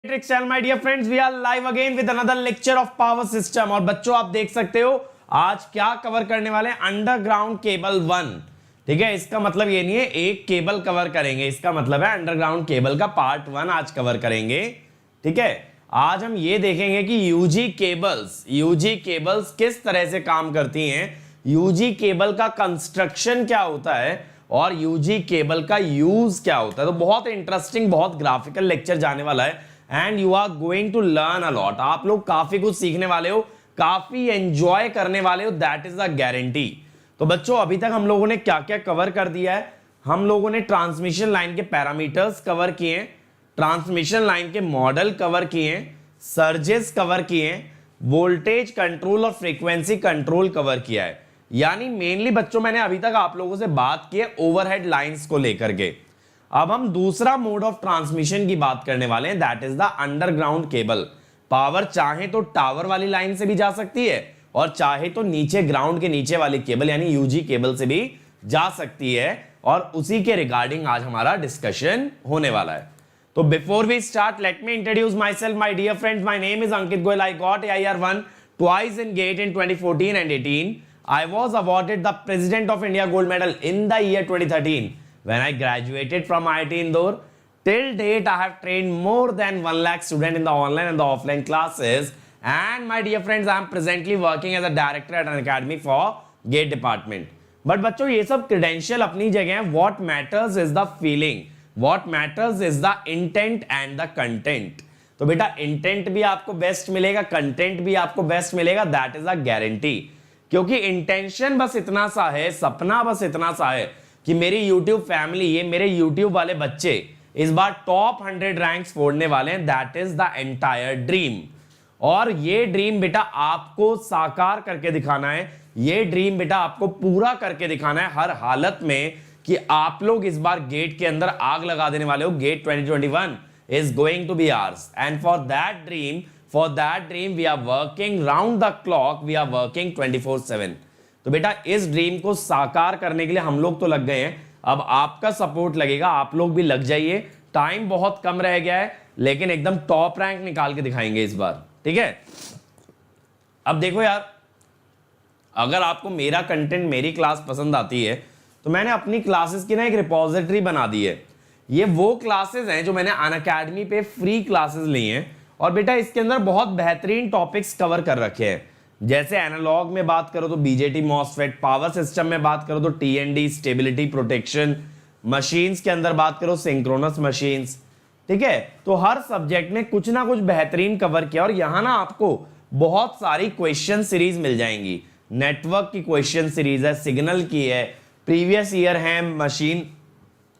Excel, my dear friends, we are live again with another lecture of power system। और बच्चों आप देख सकते हो आज क्या कवर करने वाले हैं, अंडरग्राउंड केबल 1। ठीक है, इसका मतलब ये नहीं है एक केबल कवर करेंगे, इसका मतलब है अंडरग्राउंड केबल का पार्ट 1 आज कवर करेंगे। ठीक है, आज हम ये देखेंगे कि यूजी केबल्स किस तरह से काम करती हैं, यूजी केबल का कंस्ट्रक्शन क्या होता है और यूजी केबल का यूज क्या होता है। तो बहुत इंटरेस्टिंग, बहुत ग्राफिकल लेक्चर जाने वाला है and you are going to learn a lot. आप लोग काफी कुछ सीखने वाले हो, काफी एंजॉय करने वाले हो, दैट इज द गारंटी। तो बच्चों अभी तक हम लोगों ने क्या क्या कवर कर दिया है, हम लोगों ने ट्रांसमिशन लाइन के पैरामीटर्स कवर किए हैं, ट्रांसमिशन लाइन के मॉडल कवर किए हैं, सर्जेस कवर किए हैं, वोल्टेज कंट्रोल और फ्रीक्वेंसी कंट्रोल कवर किया है। यानी मेनली बच्चों मैंने अभी तक आप लोगों से बात की है ओवरहेड लाइंस को लेकर के। अब हम दूसरा मोड ऑफ ट्रांसमिशन की बात करने वाले हैं, that is the underground cable. Power चाहे तो टावर वाली लाइन से भी जा सकती है और चाहे तो नीचे ग्राउंड के नीचे वाली केबल यानी यूजी केबल से भी जा सकती है, और उसी के रिगार्डिंग आज हमारा डिस्कशन होने वाला है। तो before we start let me introduce myself my dear friends, my name is Ankit Goyal. I got AIR1 twice in GATE in 2014 and 18. I was awarded the President of India Gold Medal in the year 2013 when I graduated from IIT Indore. Till date, I have trained more than 1 lakh students in the online and the offline classes. And my dear friends, I am presently working as a director at an academy for GATE department. But बच्चों ये सब credential अपनी जगह है. What matters is the feeling. What matters is the intent and the content. तो बेटा intent भी आपको बेस्ट मिलेगा, कंटेंट भी आपको बेस्ट मिलेगा, दैट इज अ गारंटी। क्योंकि इंटेंशन बस इतना सा है, सपना बस इतना सा है कि मेरी YouTube फैमिली, ये मेरे YouTube वाले बच्चे इस बार टॉप 100 रैंक्स फोड़ने वाले हैं, that is the entire dream. और ये ड्रीम बेटा आपको साकार करके दिखाना है, ये ड्रीम बेटा आपको पूरा करके दिखाना है हर हालत में कि आप लोग इस बार गेट के अंदर आग लगा देने वाले हो। GATE 2021 is going to be ours, and for that dream we are working round the clock, we are working 24/7। तो बेटा इस ड्रीम को साकार करने के लिए हम लोग तो लग गए हैं, अब आपका सपोर्ट लगेगा, आप लोग भी लग जाइए। टाइम बहुत कम रह गया है लेकिन एकदम टॉप रैंक निकाल के दिखाएंगे इस बार। ठीक है, अब देखो यार, अगर आपको मेरा कंटेंट, मेरी क्लास पसंद आती है तो मैंने अपनी क्लासेस की ना एक रिपोजिटरी बना दी है। ये वो क्लासेस हैं जो मैंने अनअकैडमी पे फ्री क्लासेस ली हैं, और बेटा इसके अंदर बहुत बेहतरीन टॉपिक्स कवर कर रखे हैं। जैसे एनालॉग में बात करो तो बीजेटी मॉसफेट, पावर सिस्टम में बात करो तो TND स्टेबिलिटी प्रोटेक्शन, मशीन्स के अंदर बात करो सिंक्रोनस मशीन्स। ठीक है, तो हर सब्जेक्ट में कुछ ना कुछ बेहतरीन कवर किया, और यहाँ ना आपको बहुत सारी क्वेश्चन सीरीज मिल जाएंगी। नेटवर्क की क्वेश्चन सीरीज है, सिग्नल की है, प्रीवियस ईयर है machine,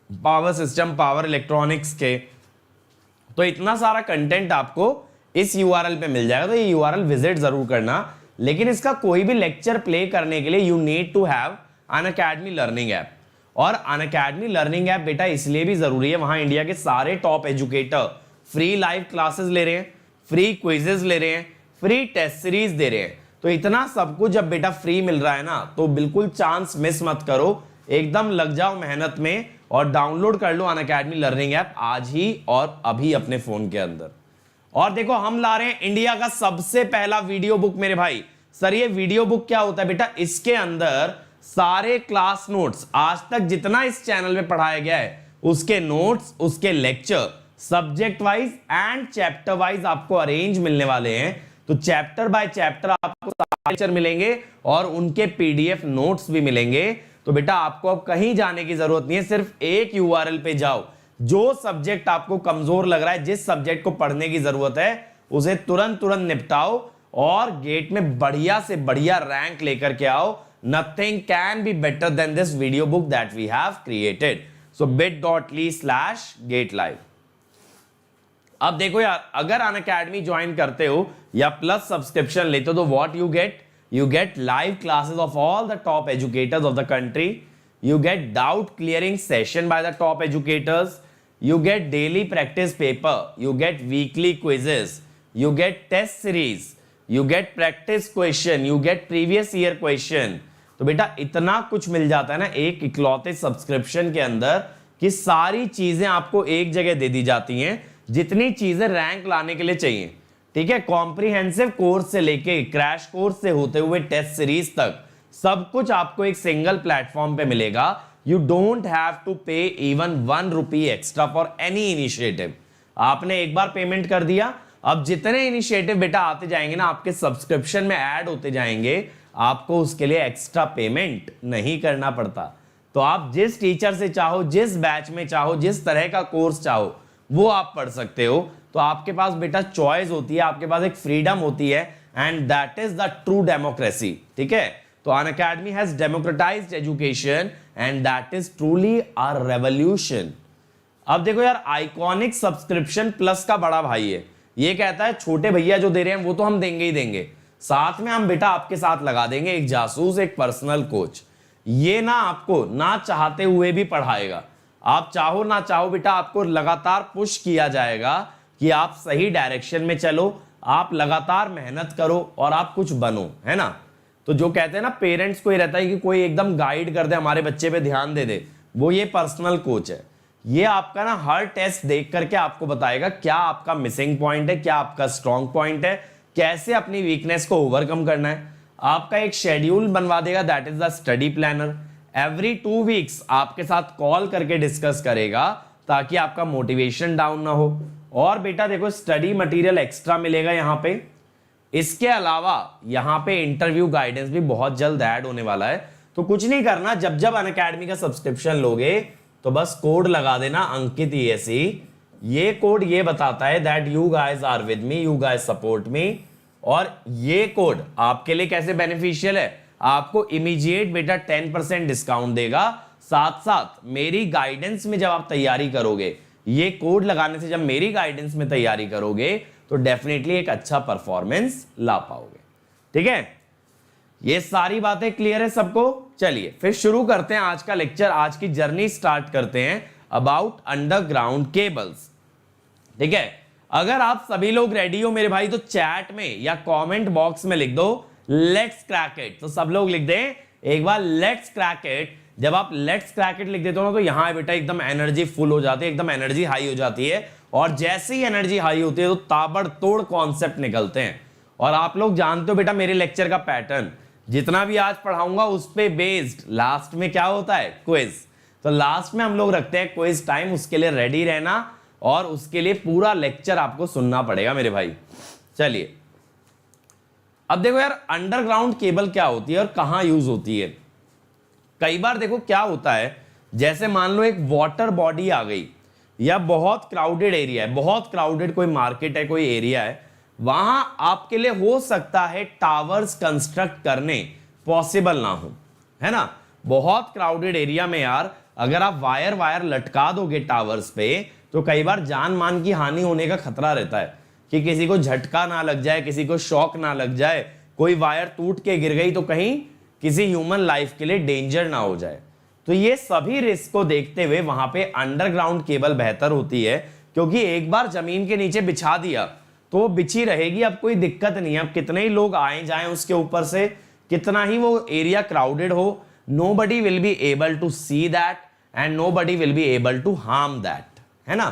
power system, power electronics के। तो इतना सारा कंटेंट आपको इस URL पे मिल जाएगा, तो ये URL विजिट जरूर करना। लेकिन इसका कोई भी लेक्चर प्ले करने के लिए you need to have Unacademy learning app. और अनअकैडमी लर्निंग ऐप बेटा इसलिए भी जरूरी है, वहां इंडिया के सारे top educator free live classes ले रहे हैं, फ्री क्विजेस ले रहे हैं, फ्री टेस्ट सीरीज दे रहे हैं। तो इतना सब कुछ जब बेटा फ्री मिल रहा है ना, तो बिल्कुल चांस मिस मत करो, एकदम लग जाओ मेहनत में और डाउनलोड कर लो अनअकैडमी लर्निंग ऐप आज ही और अभी अपने फोन के अंदर। और देखो हम ला रहे हैं इंडिया का सबसे पहला वीडियो बुक मेरे भाई। सर ये वीडियो बुक क्या होता है बेटा, इसके अंदर सारे क्लास नोट्स, आज तक जितना इस चैनल में पढ़ाया गया है उसके नोट्स, उसके lecture subject wise and chapter wise आपको अरेंज मिलने वाले हैं। तो चैप्टर बाय चैप्टर आपको लेक्चर मिलेंगे और उनके PDF नोट्स भी मिलेंगे। तो बेटा आपको अब कहीं जाने की जरूरत नहीं है, सिर्फ एक URL पे जाओ, जो सब्जेक्ट आपको कमजोर लग रहा है, जिस सब्जेक्ट को पढ़ने की जरूरत है उसे तुरंत निपटाओ और गेट में बढ़िया से बढ़िया रैंक लेकर के आओ। Nothing can be better than this video book that we have created. So bit.ly/GateLive। अब देखो यार, अगर अनअकैडमी ज्वाइन करते हो या प्लस सब्सक्रिप्शन लेते हो तो what you get live classes of all the top educators of the country, you get doubt clearing session by the top educators, you get daily practice paper, you get weekly quizzes, you get test series, you get practice question, you get previous year question। तो बेटा इतना कुछ मिल जाता है ना एक इकलौते subscription के अंदर कि सारी चीजें आपको एक जगह दे दी जाती हैं, जितनी चीजें रैंक लाने के लिए चाहिए, ठीक है, कॉम्प्रिहेंसिव कोर्स से लेके क्रैश कोर्स से होते हुए टेस्ट सीरीज तक सब कुछ आपको एक सिंगल प्लेटफॉर्म पे मिलेगा। यू डोंट हैव टू पे even 1 rupee extra for any initiative. आपने एक बार पेमेंट कर दिया, अब जितने इनिशिएटिव बेटा आते जाएंगे ना आपके सब्सक्रिप्शन में ऐड होते जाएंगे, आपको उसके लिए एक्स्ट्रा पेमेंट नहीं करना पड़ता। तो आप जिस टीचर से चाहो, जिस बैच में चाहो, जिस तरह का कोर्स चाहो वो आप पढ़ सकते हो। तो आपके पास बेटा चॉइस होती है, आपके पास एक फ्रीडम होती है, and that is the true democracy. ठीक है, तो Unacademy has democratised education and that is truly a revolution. अब देखो यार, आइकॉनिक सब्सक्रिप्शन प्लस का बड़ा भाई है, ये कहता है छोटे भैया जो दे रहे हैं वो तो हम देंगे ही देंगे, साथ में हम बेटा आपके साथ लगा देंगे एक जासूस, एक पर्सनल कोच। ये ना आपको ना चाहते हुए भी पढ़ाएगा, आप चाहो ना चाहो बेटा आपको लगातार पुश किया जाएगा कि आप सही डायरेक्शन में चलो, आप लगातार मेहनत करो और आप कुछ बनो, है ना। तो जो कहते हैं ना पेरेंट्स को ये रहता है कि कोई एकदम गाइड कर दे, हमारे बच्चे पे ध्यान दे दे, वो ये पर्सनल कोच है। ये आपका ना हर टेस्ट देख करके आपको बताएगा क्या आपका मिसिंग पॉइंट है, क्या आपका स्ट्रॉन्ग पॉइंट है, कैसे अपनी वीकनेस को ओवरकम करना है। आपका एक शेड्यूल बनवा देगा, that is the study planner. Every 2 weeks आपके साथ कॉल करके डिस्कस करेगा ताकि आपका मोटिवेशन डाउन ना हो। और बेटा देखो स्टडी मटेरियल एक्स्ट्रा मिलेगा यहाँ पे। इसके अलावा यहाँ पे इंटरव्यू गाइडेंस भी बहुत जल्द ऐड होने वाला है। तो कुछ नहीं करना, जब जब अनअकैडमी का सब्सक्रिप्शन लोगे तो बस कोड लगा देना अंकित ESE। ये कोड ये बताता है that you guys are with me, you guys support me. और ये कोड आपके लिए कैसे बेनिफिशियल है, आपको इमीडिएट बेटा 10% डिस्काउंट देगा। साथ साथ मेरी गाइडेंस में जब आप तैयारी करोगे, ये कोड लगाने से जब मेरी गाइडेंस में तैयारी करोगे तो डेफिनेटली एक अच्छा परफॉर्मेंस ला पाओगे। ठीक है, ये सारी बातें क्लियर है सबको। चलिए फिर शुरू करते हैं आज का लेक्चर, आज की जर्नी स्टार्ट करते हैं अबाउट अंडरग्राउंड केबल्स। ठीक है, अगर आप सभी लोग रेडी हो मेरे भाई तो चैट में या कमेंट बॉक्स में लिख दो लेट्स क्रैक इट। तो सब लोग लिख दें एक बार लेट्स क्रैक इट। जब आप लेट्स क्रैक इट लिख देते हो ना तो यहां बेटा एकदम एनर्जी फुल हो जाती है, एकदम एनर्जी हाई हो जाती है। और जैसे ही एनर्जी हाई होती है तो ताबड़तोड़ कॉन्सेप्ट निकलते हैं। और आप लोग जानते हो बेटा मेरे लेक्चर का पैटर्न, जितना भी आज पढ़ाऊंगा उस पे बेस्ड लास्ट में क्या होता है, क्विज। तो लास्ट में हम लोग रखते हैं क्विज टाइम, उसके लिए रेडी रहना और उसके लिए पूरा लेक्चर आपको सुनना पड़ेगा मेरे भाई। चलिए अब देखो यार, अंडरग्राउंड केबल क्या होती है और कहां यूज होती है। कई बार देखो क्या होता है, जैसे मान लो एक वाटर बॉडी आ गई या बहुत क्राउडेड एरिया है, बहुत क्राउडेड कोई मार्केट है, कोई एरिया है, वहां आपके लिए हो सकता है टावर्स कंस्ट्रक्ट करने पॉसिबल ना हो, है ना। बहुत क्राउडेड एरिया में यार अगर आप वायर लटका दोगे टावर्स पे तो कई बार जान मान की हानि होने का खतरा रहता है कि किसी को झटका ना लग जाए, किसी को शॉक ना लग जाए, कोई वायर टूट के गिर गई तो कहीं किसी ह्यूमन लाइफ के लिए डेंजर ना हो जाए। तो ये सभी रिस्क को देखते हुए वहां पे अंडरग्राउंड केबल बेहतर होती है, क्योंकि एक बार जमीन के नीचे बिछा दिया तो वो बिछी रहेगी, अब कोई दिक्कत नहीं है। अब कितने ही लोग आए जाएं उसके ऊपर से, कितना ही वो एरिया क्राउडेड हो, nobody will be able to see that and nobody will be able to harm that, है ना।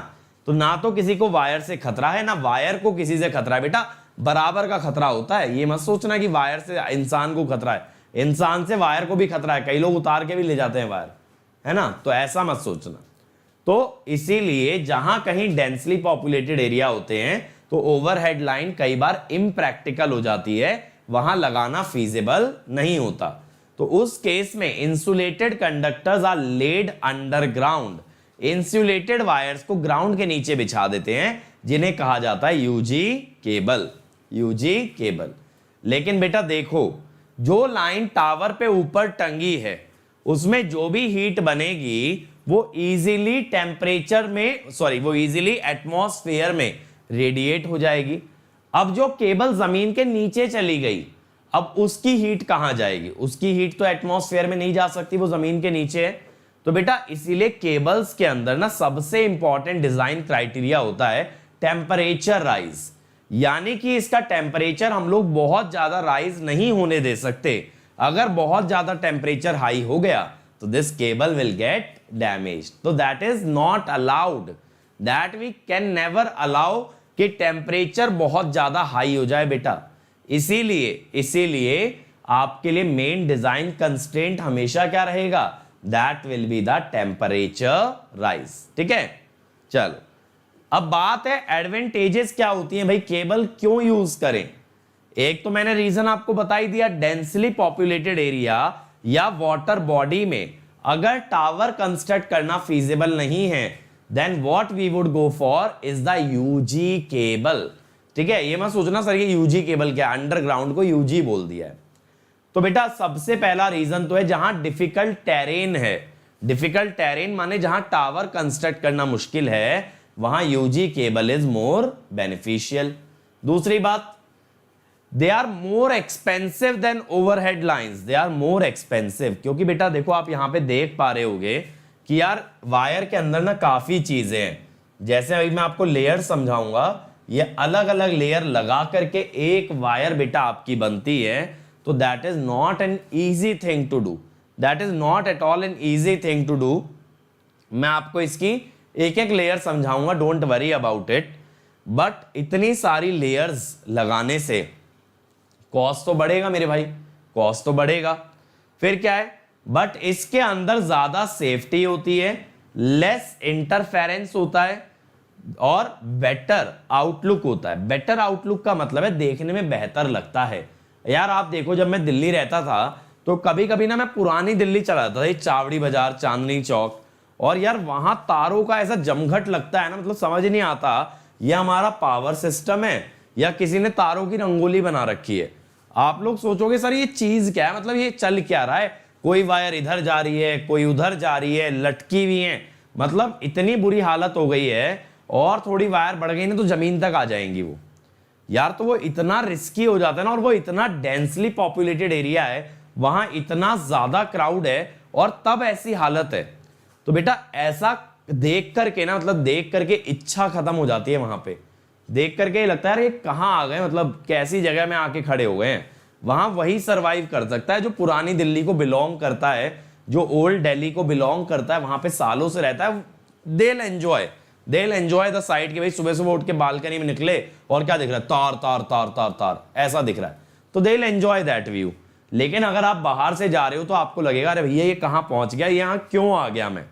तो ना तो किसी को वायर से खतरा है, ना वायर को किसी से खतरा है। बेटा बराबर का खतरा होता है, ये मत सोचना कि वायर से इंसान को खतरा है, इंसान से वायर को भी खतरा है, कई लोग उतार के भी ले जाते हैं वायर, है ना। तो ऐसा मत सोचना। तो इसीलिए जहां कहीं डेंसली पॉपुलेटेड एरिया होते हैं तो ओवरहेड लाइन कई बार इम्प्रैक्टिकल हो जाती है, वहां लगाना फीजिबल नहीं होता। तो उस केस में insulated conductors are laid underground. Insulated wires को ग्राउंड के नीचे बिछा देते हैं, जिन्हें कहा जाता है यूजी केबल, यूजी केबल। लेकिन बेटा देखो, जो लाइन टावर पे ऊपर टंगी है उसमें जो भी हीट बनेगी वो इजीली टेम्परेचर में, सॉरी, वो इजीली एटमॉस्फेयर में रेडिएट हो जाएगी। अब जो केबल जमीन के नीचे चली गई, अब उसकी हीट कहां जाएगी, उसकी हीट तो एटमॉस्फेयर में नहीं जा सकती, वो जमीन के नीचे है। तो बेटा इसीलिए केबल्स के अंदर ना सबसे इंपॉर्टेंट डिजाइन क्राइटेरिया होता है टेम्परेचर राइज, यानी कि इसका टेम्परेचर हम लोग बहुत ज्यादा राइज नहीं होने दे सकते। अगर बहुत ज्यादा टेम्परेचर हाई हो गया तो this cable will get damage. तो that is not allowed. That we can never allow कि टेम्परेचर बहुत ज्यादा हाई हो जाए बेटा। इसीलिए आपके लिए मेन डिजाइन कंस्ट्रेंट हमेशा क्या रहेगा, that will be the temperature rise. ठीक है, चलो अब बात है एडवांटेजेस क्या होती हैं भाई, केबल क्यों यूज करें। एक तो मैंने रीजन आपको बता ही दिया, डेंसली पॉपुलेटेड एरिया या वाटर बॉडी में अगर टावर कंस्ट्रक्ट करना फीजिबल नहीं है, then what we would go for is the UG cable. ठीक है, ये मत सोचना सर ये यूजी केबल क्या, अंडरग्राउंड को यूजी बोल दिया है। तो बेटा सबसे पहला रीजन तो है जहां डिफिकल्ट टेरेन है, डिफिकल्ट टेरेन माने जहां टावर कंस्ट्रक्ट करना मुश्किल है, वहां UG cable is more beneficial. दूसरी बात, they are more expensive than overhead lines, they are more expensive, क्योंकि बेटा देखो आप यहां पे देख पा रहे होगे कि यार वायर के अंदर ना काफी चीजें हैं। जैसे अभी मैं आपको लेयर समझाऊंगा, ये अलग अलग लेयर लगा करके एक वायर बेटा आपकी बनती है, तो that is not an easy thing to do, that is not at all an easy thing to do. मैं आपको इसकी एक एक लेयर समझाऊंगा, don't worry about it. But इतनी सारी लेयर्स लगाने से कॉस्ट तो बढ़ेगा मेरे भाई, कॉस्ट तो बढ़ेगा। फिर क्या है, बट इसके अंदर ज्यादा सेफ्टी होती है, लेस इंटरफेरेंस होता है और बेटर आउटलुक होता है। बेटर आउटलुक का मतलब है देखने में बेहतर लगता है। यार आप देखो जब मैं दिल्ली रहता था तो कभी कभी ना मैं पुरानी दिल्ली चला जाता था, चावड़ी बाजार, चांदनी चौक, और यार वहां तारों का ऐसा जमघट लगता है ना, मतलब समझ नहीं आता ये हमारा पावर सिस्टम है या किसी ने तारों की रंगोली बना रखी है। आप लोग सोचोगे सर ये चीज क्या है, मतलब ये चल क्या रहा है, कोई वायर इधर जा रही है, कोई उधर जा रही है, लटकी हुई है, मतलब इतनी बुरी हालत हो गई है। और थोड़ी वायर बढ़ गई ना तो जमीन तक आ जाएंगी वो। यार तो वो इतना रिस्की हो जाता है ना, और वो इतना डेंसली पॉपुलेटेड एरिया है, वहां इतना ज्यादा क्राउड है और तब ऐसी हालत है। तो बेटा ऐसा देख करके ना, मतलब देख करके इच्छा खत्म हो जाती है। वहां पे देख करके लगता है ये कहां आ गए, मतलब कैसी जगह में आके खड़े हो गए हैं। वहां वही सरवाइव कर सकता है जो पुरानी दिल्ली को बिलोंग करता है, जो ओल्ड दिल्ली को बिलोंग करता है, वहां पे सालों से रहता है। दे एंजॉय द साइट कि भाई सुबह सुबह उठ के बालकनी में निकले और क्या दिख रहा है, तार तार तार तार तार ऐसा दिख रहा है, तो दे एंजॉय दैट व्यू। लेकिन अगर आप बाहर से जा रहे हो तो आपको लगेगा अरे भैया ये कहां पहुंच गया, यहां क्यों आ गया मैं।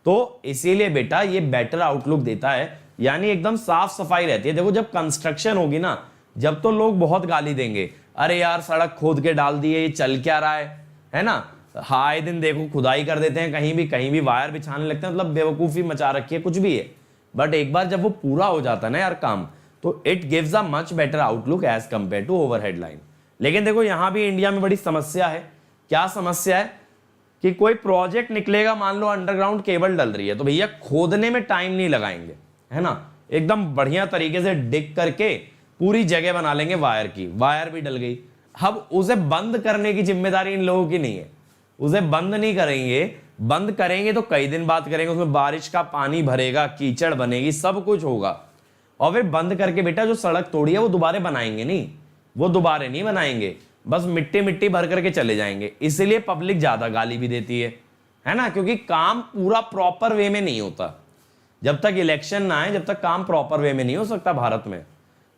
तो इसीलिए बेटा ये बेटर आउटलुक देता है, यानी एकदम साफ सफाई रहती है। देखो जब कंस्ट्रक्शन होगी ना, जब तो लोग बहुत गाली देंगे, अरे यार सड़क खोद के डाल दिए, ये चल क्या रहा है ना। आए दिन देखो खुदाई कर देते हैं, कहीं भी वायर बिछाने लगते हैं, मतलब बेवकूफी मचा रखी है, कुछ भी है। बट एक बार जब वो पूरा हो जाता है ना यार काम, तो it gives a much better outlook as compare to overhead line. लेकिन देखो यहां भी इंडिया में बड़ी समस्या है। क्या समस्या है कि कोई प्रोजेक्ट निकलेगा, मान लो अंडरग्राउंड केबल डल रही है, तो भैया खोदने में टाइम नहीं लगाएंगे, है ना, एकदम बढ़िया तरीके से डिग करके पूरी जगह बना लेंगे वायर की। वायर भी डल गई, अब उसे बंद करने की जिम्मेदारी इन लोगों की नहीं है, उसे बंद नहीं करेंगे। बंद करेंगे तो कई दिन बाद करेंगे, उसमें बारिश का पानी भरेगा, कीचड़ बनेगी, सब कुछ होगा। और फिर बंद करके बेटा जो सड़क तोड़ी है वो दोबारा बनाएंगे नहीं, वो दोबारा नहीं बनाएंगे, बस मिट्टी मिट्टी भर करके चले जाएंगे। इसलिए पब्लिक ज्यादा गाली भी देती है ना, क्योंकि काम पूरा प्रॉपर वे में नहीं होता। जब तक इलेक्शन ना आए, जब तक काम प्रॉपर वे में नहीं हो सकता भारत में।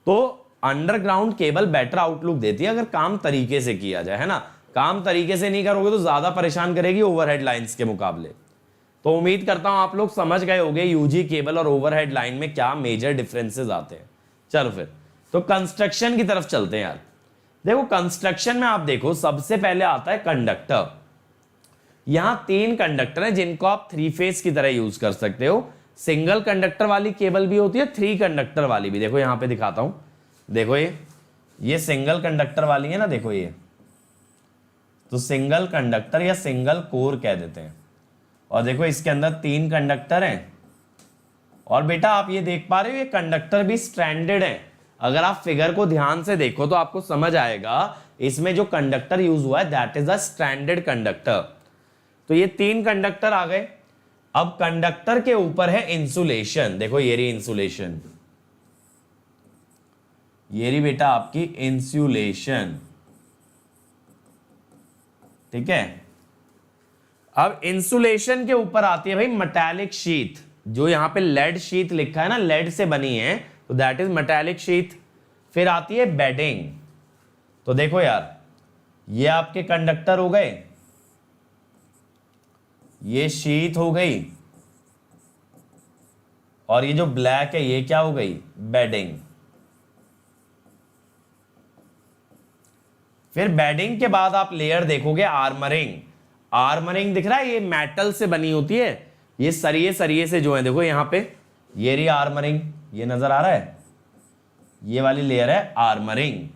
तो अंडरग्राउंड केबल बेटर आउटलुक देती है अगर काम तरीके से किया जाए, है ना। काम तरीके से नहीं करोगे तो ज्यादा परेशान करेगी ओवरहेड लाइंस के मुकाबले। तो उम्मीद करता हूं आप लोग समझ गए होंगे यूजी केबल और ओवरहेड लाइन में क्या मेजर डिफरेंसेस आते हैं। चलो फिर तो कंस्ट्रक्शन की तरफ चलते हैं यार। देखो कंस्ट्रक्शन में आप देखो सबसे पहले आता है कंडक्टर। यहां 3 कंडक्टर हैं जिनको आप 3 फेज की तरह यूज कर सकते हो। सिंगल कंडक्टर वाली केबल भी होती है, 3 कंडक्टर वाली भी। देखो यहां पे दिखाता हूं, देखो ये सिंगल कंडक्टर वाली है ना, देखो ये तो सिंगल कंडक्टर या सिंगल कोर कह देते हैं। और देखो इसके अंदर 3 कंडक्टर हैं। और बेटा आप ये देख पा रहे हो ये कंडक्टर भी स्ट्रैंडेड है। अगर आप फिगर को ध्यान से देखो तो आपको समझ आएगा इसमें जो कंडक्टर यूज हुआ है that is a stranded conductor. तो ये 3 कंडक्टर आ गए। अब कंडक्टर के ऊपर है इंसुलेशन। देखो ये रही इंसुलेशन, ये रही बेटा आपकी इंसुलेशन, ठीक है। अब इंसुलेशन के ऊपर आती है भाई मेटालिक शीट। जो यहां पे लेड शीट लिखा है ना, लेड से बनी है, तो दैट इज मेटालिक शीट। फिर आती है बेडिंग। तो देखो यार, ये आपके कंडक्टर हो गए, ये शीट हो गई, और ये जो ब्लैक है ये क्या हो गई, बेडिंग। फिर बेडिंग के बाद आप लेयर देखोगे आर्मरिंग। आर्मरिंग दिख रहा है, ये मेटल से बनी होती है, ये सरिये सरिये से जो है, देखो यहां पे ये रही आर्मरिंग, ये नजर आ रहा है, ये वाली लेयर है आर्मरिंग।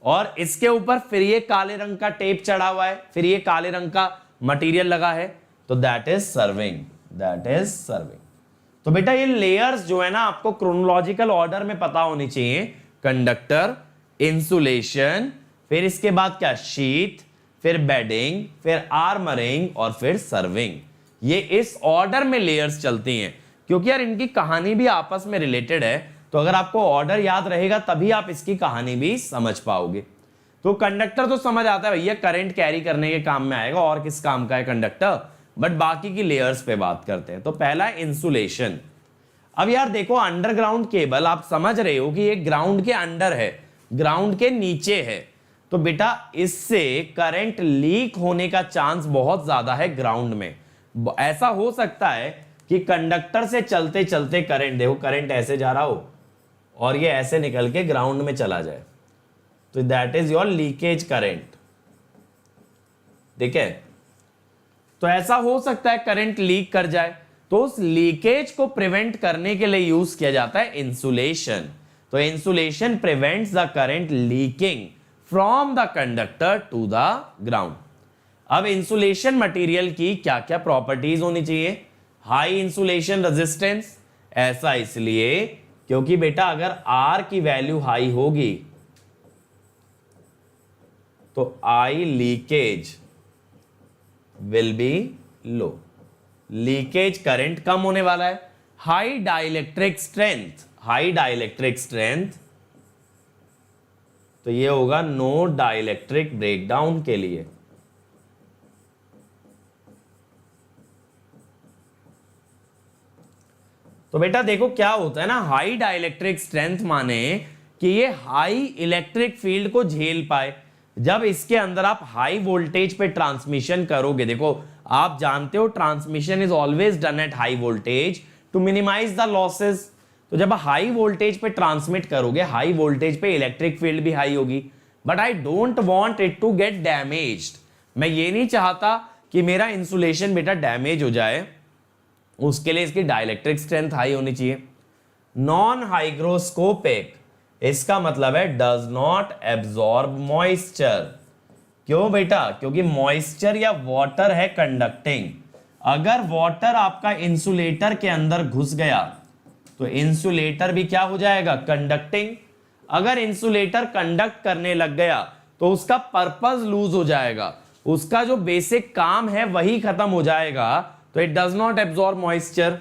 और इसके ऊपर फिर ये काले रंग का टेप चढ़ा हुआ है, फिर ये काले रंग का मटेरियल लगा है, तो that is serving, that is serving. तो बेटा ये लेयर्स जो है ना आपको क्रोनोलॉजिकल ऑर्डर में पता होनी चाहिए। कंडक्टर, इंसुलेशन, फिर इसके बाद क्या, शीट, फिर बेडिंग, फिर आर्मरिंग, और फिर सर्विंग। ये इस ऑर्डर में लेयर्स चलती हैं, क्योंकि यार इनकी कहानी भी आपस में रिलेटेड है। तो अगर आपको ऑर्डर याद रहेगा तभी आप इसकी कहानी भी समझ पाओगे। तो कंडक्टर तो समझ आता है भैया, करंट कैरी करने के काम में आएगा, और किस काम का है कंडक्टर। बट बाकी की लेयर्स पे बात करते हैं। तो पहला इंसुलेशन। अब यार देखो, अंडरग्राउंड केबल आप समझ रहे हो कि ये ग्राउंड के अंडर है, ग्राउंड के नीचे है, तो बेटा इससे करंट लीक होने का चांस बहुत ज्यादा है ग्राउंड में। ऐसा हो सकता है कि कंडक्टर से चलते चलते करंट, देखो करंट ऐसे जा रहा हो और ये ऐसे निकल के ग्राउंड में चला जाए, तो that is your leakage current. ठीक है, तो ऐसा हो सकता है करंट लीक कर जाए, तो उस लीकेज को प्रिवेंट करने के लिए यूज किया जाता है इंसुलेशन। तो insulation prevents the current leaking from the conductor to the ground. अब इंसुलेशन मटेरियल की क्या क्या प्रॉपर्टीज होनी चाहिए? हाई इंसुलेशन रेजिस्टेंस, ऐसा इसलिए क्योंकि बेटा अगर R की वैल्यू हाई होगी तो I leakage will be low, leakage current कम होने वाला है। High dielectric strength, high dielectric strength, तो ये होगा नो डाइलेक्ट्रिक ब्रेकडाउन के लिए। तो बेटा देखो क्या होता है ना, हाई डाइलेक्ट्रिक स्ट्रेंथ माने कि ये हाई इलेक्ट्रिक फील्ड को झेल पाए। जब इसके अंदर आप हाई वोल्टेज पे ट्रांसमिशन करोगे, देखो आप जानते हो transmission is always done at high voltage to minimise the losses. तो जब हाई वोल्टेज पे ट्रांसमिट करोगे, हाई वोल्टेज पे इलेक्ट्रिक फील्ड भी हाई होगी, but I don't want it to get damaged. मैं ये नहीं चाहता कि मेरा इंसुलेशन बेटा डैमेज हो जाए, उसके लिए इसकी डाइलेक्ट्रिक स्ट्रेंथ हाई होनी चाहिए। नॉन हाइग्रोस्कोपिक, इसका मतलब है डज नॉट एब्जॉर्ब मॉइस्चर। क्यों बेटा? क्योंकि मॉइस्चर या वाटर है कंडक्टिंग। अगर वाटर आपका इंसुलेटर के अंदर घुस गया तो इंसुलेटर भी क्या हो जाएगा? कंडक्टिंग। अगर इंसुलेटर कंडक्ट करने लग गया तो उसका पर्पस लूज हो जाएगा, उसका जो बेसिक काम है वही खत्म हो जाएगा। तो it does not absorb moisture.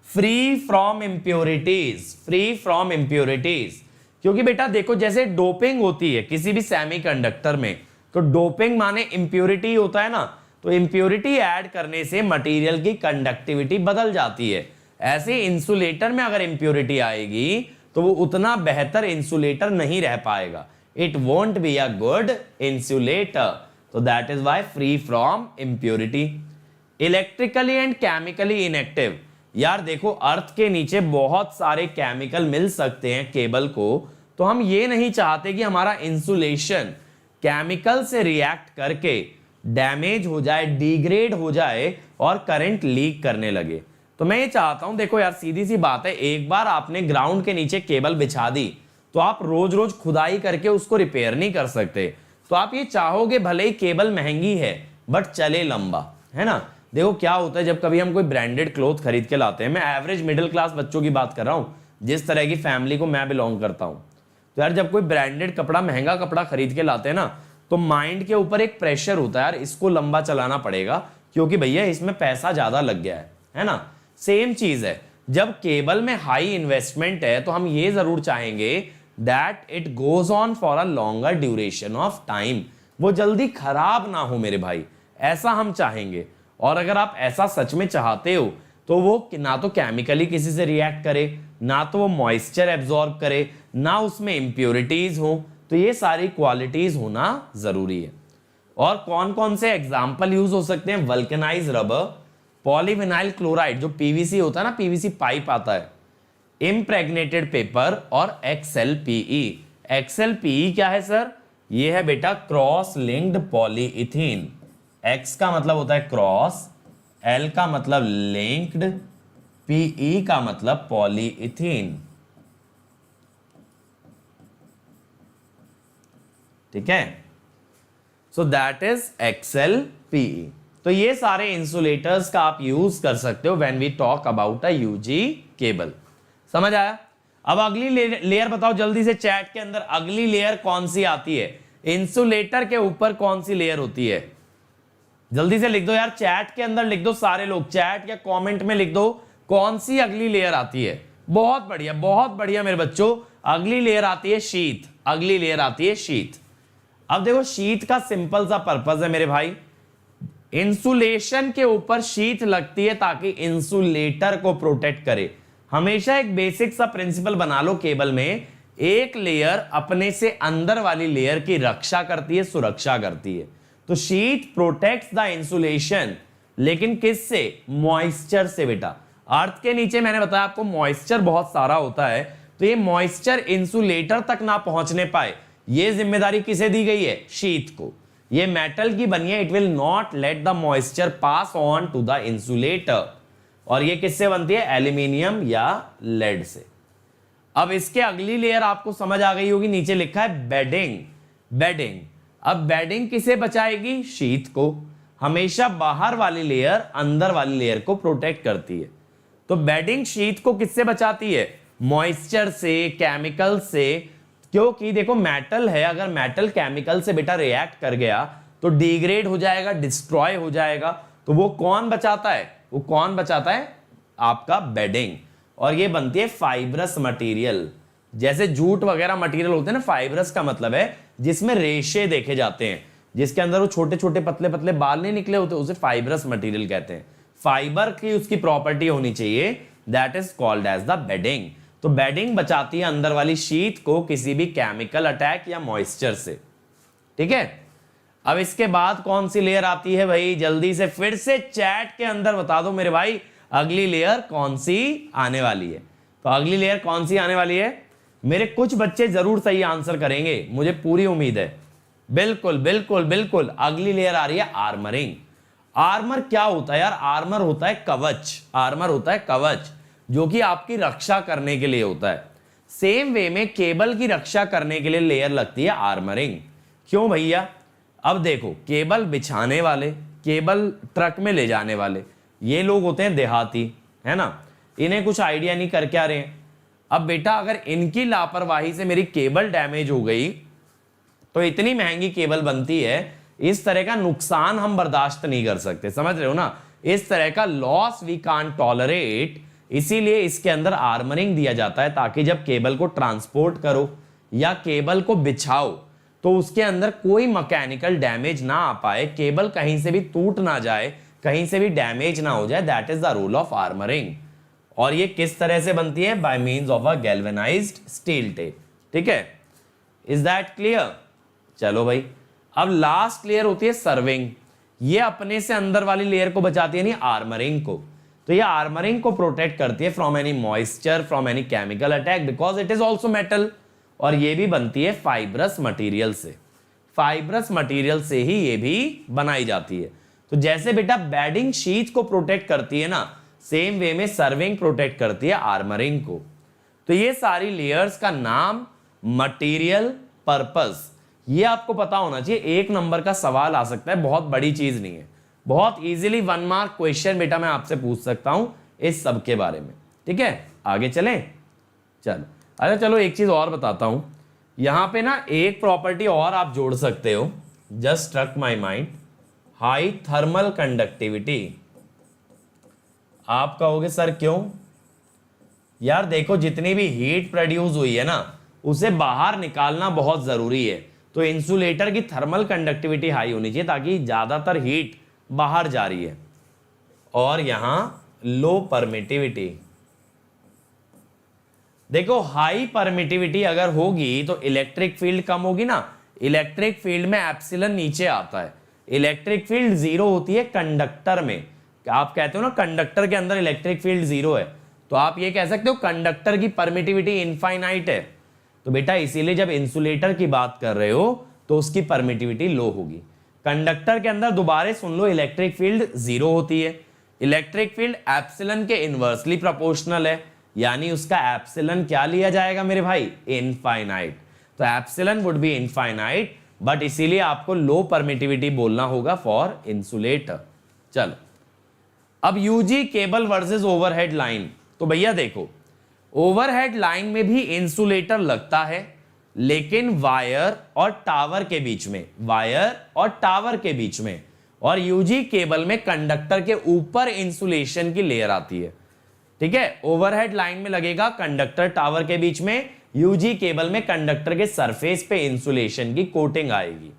Free from impurities, free from impurities, क्योंकि बेटा देखो जैसे डोपिंग होती है किसी भी सेमीकंडक्टर में, तो डोपिंग माने इंप्योरिटी होता है ना, तो इंप्योरिटी ऐड करने से मटेरियल की कंडक्टिविटी बदल जाती है। ऐसे इंसुलेटर में अगर इंप्योरिटी आएगी तो वो उतना बेहतर इंसुलेटर नहीं रह पाएगा, it won't be a good insulator. तो that is why free from impurity. Electrically and chemically inactive, यार देखो अर्थ के नीचे बहुत सारे केमिकल मिल सकते हैं केबल को, तो हम ये नहीं चाहते कि हमारा इंसुलेशन केमिकल से रिएक्ट करके डैमेज हो जाए, डिग्रेड हो जाए और करंट लीक करने लगे। तो मैं ये चाहता हूं, देखो यार सीधी सी बात है, एक बार आपने ग्राउंड के नीचे केबल बिछा दी तो आप रोज रोज खुदाई करके उसको रिपेयर नहीं कर सकते। तो आप ये चाहोगे भले ही केबल महंगी है बट चले लंबा, है ना। देखो क्या होता है, जब कभी हम कोई ब्रांडेड क्लोथ खरीद के लाते हैं, मैं एवरेज मिडिल क्लास बच्चों की बात कर रहा हूं, जिस तरह की फैमिली को मैं बिलोंग करता हूं, तो यार जब कोई ब्रांडेड कपड़ा, महंगा कपड़ा खरीद के लाते हैं ना, तो माइंड के ऊपर एक प्रेशर होता है, यार इसको लंबा चलाना पड़ेगा क्योंकि भैया इसमें पैसा ज्यादा लग गया है ना। सेम चीज है, जब केबल में हाई इन्वेस्टमेंट है तो हम ये जरूर चाहेंगे that it goes on for a longer duration of time, वो जल्दी खराब ना हो मेरे भाई, ऐसा हम चाहेंगे। और अगर आप ऐसा सच में चाहते हो तो वो ना तो केमिकली किसी से रिएक्ट करे, ना तो वो मॉइस्चर एब्जॉर्ब करे, ना उसमें इंप्योरिटीज हो। तो ये सारी क्वालिटीज होना जरूरी है। और कौन कौन से एग्जाम्पल यूज हो सकते हैं? वल्केनाइज रबर, पॉलीविनाइल क्लोराइड जो पीवीसी होता है ना, पीवीसी पाइप आता है, इम्प्रेग्नेटेड पेपर और XLPE। XLPE क्या है सर? ये है बेटा क्रॉस लिंक्ड पॉलीइथीन। X का मतलब होता है क्रॉस, L का मतलब लिंक्ड, PE का मतलब पॉलीइथीन। ठीक है, सो दैट इज XLPE। तो ये सारे इंसुलेटर्स का आप यूज कर सकते हो when we talk about a UG cable. समझ आया? अब अगली लेयर बताओ जल्दी से चैट के अंदर, अगली लेयर कौन सी आती है? इंसुलेटर के ऊपर कौन सी लेयर होती है? जल्दी से लिख दो यार, चैट के अंदर लिख दो सारे लोग, चैट या कमेंट में लिख दो कौन सी अगली लेयर आती है। बहुत बढ़िया मेरे बच्चों, अगली लेयर आती है शीट। अगली लेयर आती है शीट। अब देखो शीट का सिंपल सा पर्पस है मेरे भाई, इंसुलेशन के ऊपर शीट लगती है ताकि इंसुलेटर को प्रोटेक्ट करे। हमेशा एक बेसिक सा प्रिंसिपल बना लो केबल में, एक लेयर अपने से अंदर वाली लेयर की रक्षा करती है, सुरक्षा करती है। तो शीट प्रोटेक्ट्स द इंसुलेशन, लेकिन किससे? मॉइस्चर से बेटा। अर्थ के नीचे मैंने बताया आपको मॉइस्चर बहुत सारा होता है, तो ये मॉइस्चर इंसुलेटर तक ना पहुंचने पाए, ये जिम्मेदारी किसे दी गई है? शीट को। ये मेटल की बनी है, it will not let the moisture pass on to the insulator. और ये किससे बनती है? एल्यूमिनियम या लेड से। अब इसके अगली लेयर आपको समझ आ गई होगी, नीचे लिखा है बेडिंग। बेडिंग, अब बेडिंग किसे बचाएगी? शीट को। हमेशा बाहर वाली लेयर अंदर वाली लेयर को प्रोटेक्ट करती है। तो बेडिंग शीट को किससे बचाती है? मॉइस्चर से, केमिकल से। क्योंकि देखो मेटल है, अगर मेटल केमिकल से बेटा रिएक्ट कर गया तो डिग्रेड हो जाएगा, डिस्ट्रॉय हो जाएगा। तो वो कौन बचाता है? वो कौन बचाता है? आपका बेडिंग। और ये बनती है फाइब्रस मटेरियल। जैसे जूट वगैरह मटेरियल होते हैं ना, फाइब्रस का मतलब है जिसमें रेशे देखे जाते हैं, जिसके अंदर वो छोटे छोटे पतले पतले बाल नहीं निकले होते, उसे फाइब्रस मटेरियल कहते हैं। फाइबर की उसकी प्रॉपर्टी होनी चाहिए, that is called as the bedding. तो बेडिंग बचाती है अंदर वाली शीट को किसी भी केमिकल अटैक या मॉइस्चर से। ठीक है, अब इसके बाद कौन सी लेयर आती है भाई? जल्दी से फिर से चैट के अंदर बता दो मेरे भाई, अगली लेयर कौन सी आने वाली है? तो अगली लेयर कौन सी आने वाली है? मेरे कुछ बच्चे जरूर सही आंसर करेंगे, मुझे पूरी उम्मीद है। बिल्कुल बिल्कुल बिल्कुल, अगली लेयर आ रही है आर्मरिंग। आर्मर क्या होता है यार? आर्मर होता है कवच। आर्मर होता है कवच जो कि आपकी रक्षा करने के लिए होता है। सेम वे में केबल की रक्षा करने के लिए लेयर लगती है आर्मरिंग। क्यों भैया? अब देखो, केबल बिछाने वाले, केबल ट्रक में ले जाने वाले, ये लोग होते हैं देहाती, है ना, इन्हें कुछ आइडिया नहीं कर क्या रहे हैं। अब बेटा अगर इनकी लापरवाही से मेरी केबल डैमेज हो गई तो इतनी महंगी केबल बनती है, इस तरह का नुकसान हम बर्दाश्त नहीं कर सकते। समझ रहे हो ना? इस तरह का लॉस वी कांट टॉलरेट। इसीलिए इसके अंदर आर्मरिंग दिया जाता है ताकि जब केबल को ट्रांसपोर्ट करो या केबल को बिछाओ तो उसके अंदर कोई मैकेनिकल डैमेज ना आ पाए, केबल कहीं से भी टूट ना जाए, कहीं से भी डैमेज ना हो जाए। That is the role of armouring. और ये किस तरह से बनती है? By means of a galvanised steel tape. ठीक है, इज दैट क्लियर? चलो भाई, अब लास्ट लेयर होती है सर्विंग। ये अपने से अंदर वाली लेयर को बचाती है, नहीं आर्मरिंग को। तो ये आर्मरिंग को प्रोटेक्ट करती है from any moisture, from any chemical attack, because it is also metal. और ये भी बनती है फाइब्रस मटेरियल से। फाइब्रस मटेरियल से ही ये भी बनाई जाती है। तो जैसे बेटा बेडिंग शीट को प्रोटेक्ट करती है ना, सेम वे में सर्विंग प्रोटेक्ट करती है आर्मरिंग को। तो ये सारी लेयर्स का नाम, मटेरियल, पर्पस, ये आपको पता होना चाहिए। एक नंबर का सवाल आ सकता है, बहुत बड़ी चीज नहीं है, बहुत इजीली 1 मार्क क्वेश्चन बेटा मैं आपसे पूछ सकता हूं इस सब के बारे में। ठीक है, आगे चलें। चलो, अरे चलो एक चीज और बताता हूं। यहां पे ना एक प्रॉपर्टी और आप जोड़ सकते हो, just struck my mind, high thermal conductivity. आप कहोगे सर क्यों? यार देखो, जितनी भी हीट प्रोड्यूस हुई है ना, उसे बाहर निकालना बहुत जरूरी है। तो इंसुलेटर की थर्मल कंडक्टिविटी हाई होनी चाहिए ताकि ज्यादातर हीट बाहर जा रही है और यहां लो परमिटिविटी। देखो हाई परमिटिविटी अगर होगी तो इलेक्ट्रिक फील्ड कम होगी ना, इलेक्ट्रिक फील्ड में एप्सिलन नीचे आता है, इलेक्ट्रिक फील्ड जीरो होती है कंडक्टर में। आप कहते हो ना कंडक्टर के अंदर इलेक्ट्रिक फील्ड जीरो है, तो आप ये कह सकते हो कंडक्टर की परमिटिविटी इनफाइनाइट है। तो बेटा इसीलिए जब इंसुलेटर की बात कर रहे हो तो उसकी परमिटिविटी लो होगी। कंडक्टर के अंदर दोबारा सुन लो इलेक्ट्रिक फील्ड जीरो होती है, इलेक्ट्रिक फील्ड एप्सिलन के इनवर्सली प्रोपोर्शनल है, यानी उसका एप्सिलन क्या लिया जाएगा मेरे भाई, इनफाइनाइट। तो epsilon would be infinite, but इसीलिए आपको लो परमिटिविटी बोलना होगा फॉर इंसुलेटर। चलो अब UG cable versus overhead line. तो भैया देखो ओवरहेड लाइन में भी इंसुलेटर लगता है, लेकिन वायर और टावर के बीच में, वायर और टावर के बीच में, और यूजी केबल में कंडक्टर के ऊपर इंसुलेशन की लेयर आती है। ठीक है, ओवरहेड लाइन में लगेगा कंडक्टर टावर के बीच में, यूजी केबल में कंडक्टर के सरफेस पे इंसुलेशन की कोटिंग आएगी।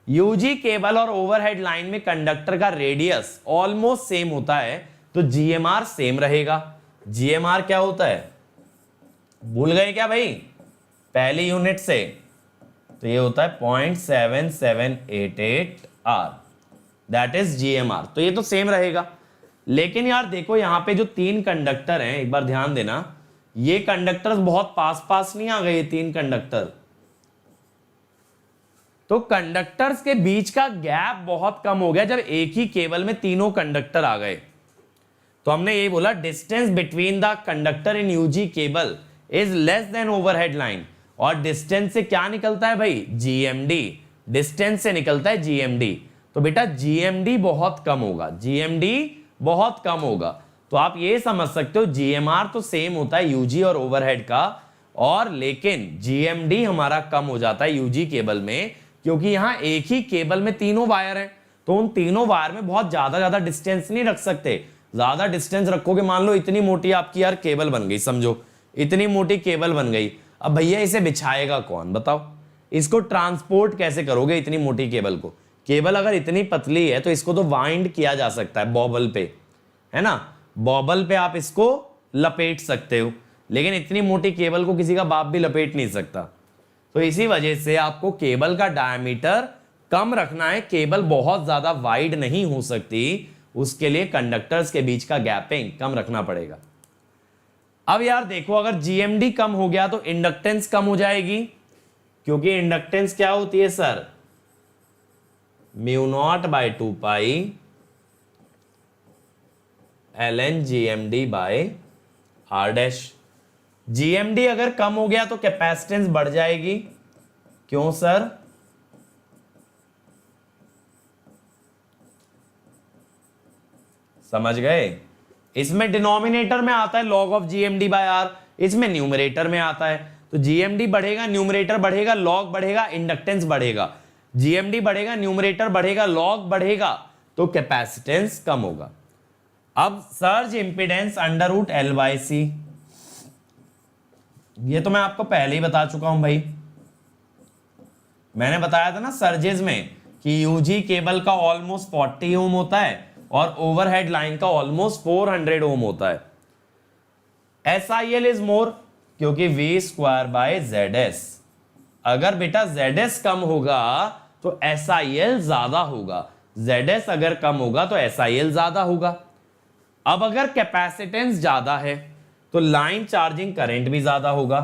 यूजी केबल और ओवरहेड लाइन में कंडक्टर का रेडियस ऑलमोस्ट सेम होता है, तो जीएमआर सेम रहेगा। जीएमआर क्या होता है, भूल गए क्या भाई पहली यूनिट से, तो ये होता है 0.7788 आर, दैट इज जीएमआर। तो ये तो सेम रहेगा। लेकिन यार देखो यहां पे जो तीन कंडक्टर हैं, एक बार ध्यान देना, ये कंडक्टर्स बहुत पास पास नहीं आ गए, तीन कंडक्टर, तो कंडक्टर्स के बीच का गैप बहुत कम हो गया जब एक ही केबल में तीनों कंडक्टर आ गए। तो हमने ये बोला distance between the conductor in UG cable is less than overhead line, और डिस्टेंस से क्या निकलता है भाई, जीएमडी, डिस्टेंस से निकलता है जीएमडी। तो बेटा जीएमडी बहुत कम होगा, जीएमडी बहुत कम होगा। तो आप ये समझ सकते हो जीएमआर तो सेम होता है यूजी और ओवरहेड का, और लेकिन जीएमडी हमारा कम हो जाता है यूजी केबल में, क्योंकि यहां एक ही केबल में तीनों वायर हैं, तो उन तीनों वायर में बहुत ज्यादा डिस्टेंस नहीं रख सकते। ज्यादा डिस्टेंस रखोगे, मान लो इतनी मोटी आपकी यार केबल बन गई, समझो इतनी मोटी केबल बन गई, अब भैया इसे बिछाएगा कौन बताओ, इसको ट्रांसपोर्ट कैसे करोगे इतनी मोटी केबल को। केबल अगर इतनी पतली है तो इसको तो वाइंड किया जा सकता है बॉबल पे, है ना, बॉबल पे आप इसको लपेट सकते हो, लेकिन इतनी मोटी केबल को किसी का बाप भी लपेट नहीं सकता। तो इसी वजह से आपको केबल का डायमीटर कम रखना है, केबल बहुत ज्यादा वाइड नहीं हो सकती, उसके लिए कंडक्टर्स के बीच का गैपिंग कम रखना पड़ेगा। अब यार देखो अगर जीएमडी कम हो गया तो इंडक्टेंस कम हो जाएगी, क्योंकि इंडक्टेंस क्या होती है sir, μ0/2 pi ln GMD by R dash. GMD अगर कम हो गया तो कैपेसिटेंस बढ़ जाएगी, क्यों सर, समझ गए, इसमें डिनोमिनेटर में आता है log of GMD by R, इसमें न्यूमरेटर में आता है, तो GMD बढ़ेगा, न्यूमरेटर बढ़ेगा, log बढ़ेगा, इंडक्टेंस बढ़ेगा, GMD बढ़ेगा, न्यूमरेटर बढ़ेगा, log बढ़ेगा, तो कैपेसिटेंस कम होगा। अब सर्ज इंपीडेंस √L/C, ये तो मैं आपको पहले ही बता चुका हूं भाई, मैंने बताया था ना सर्जेस में कि यूजी केबल का ऑलमोस्ट 40 ओम होता है और ओवरहेड लाइन का ऑलमोस्ट 400 ओम होता है। SIL इज मोर, क्योंकि V²/ZS, अगर बेटा ZS कम होगा तो SIL ज्यादा होगा, ZS अगर कम होगा तो SIL ज्यादा होगा। अब अगर कैपेसिटेंस ज्यादा है तो लाइन चार्जिंग करंट भी ज्यादा होगा,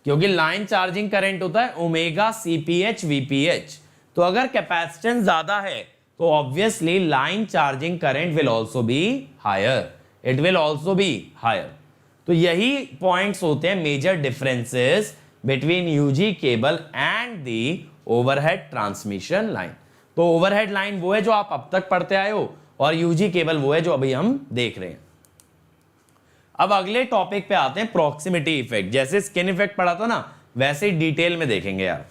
क्योंकि लाइन चार्जिंग करंट होता है ओमेगा CPH VPH। तो अगर कैपेसिटेंस ज्यादा है तो obviously line charging current will also be higher, it will also be higher. तो यही पॉइंट्स होते हैं major differences between UG cable and the overhead transmission line. तो ओवरहेड लाइन वो है जो आप अब तक पढ़ते आए हो, और यूजी केबल वो है जो अभी हम देख रहे हैं। अब अगले टॉपिक पे आते हैं, प्रॉक्सिमिटी इफेक्ट। जैसे स्किन इफेक्ट पढ़ा था ना, वैसे ही डिटेल में देखेंगे यार।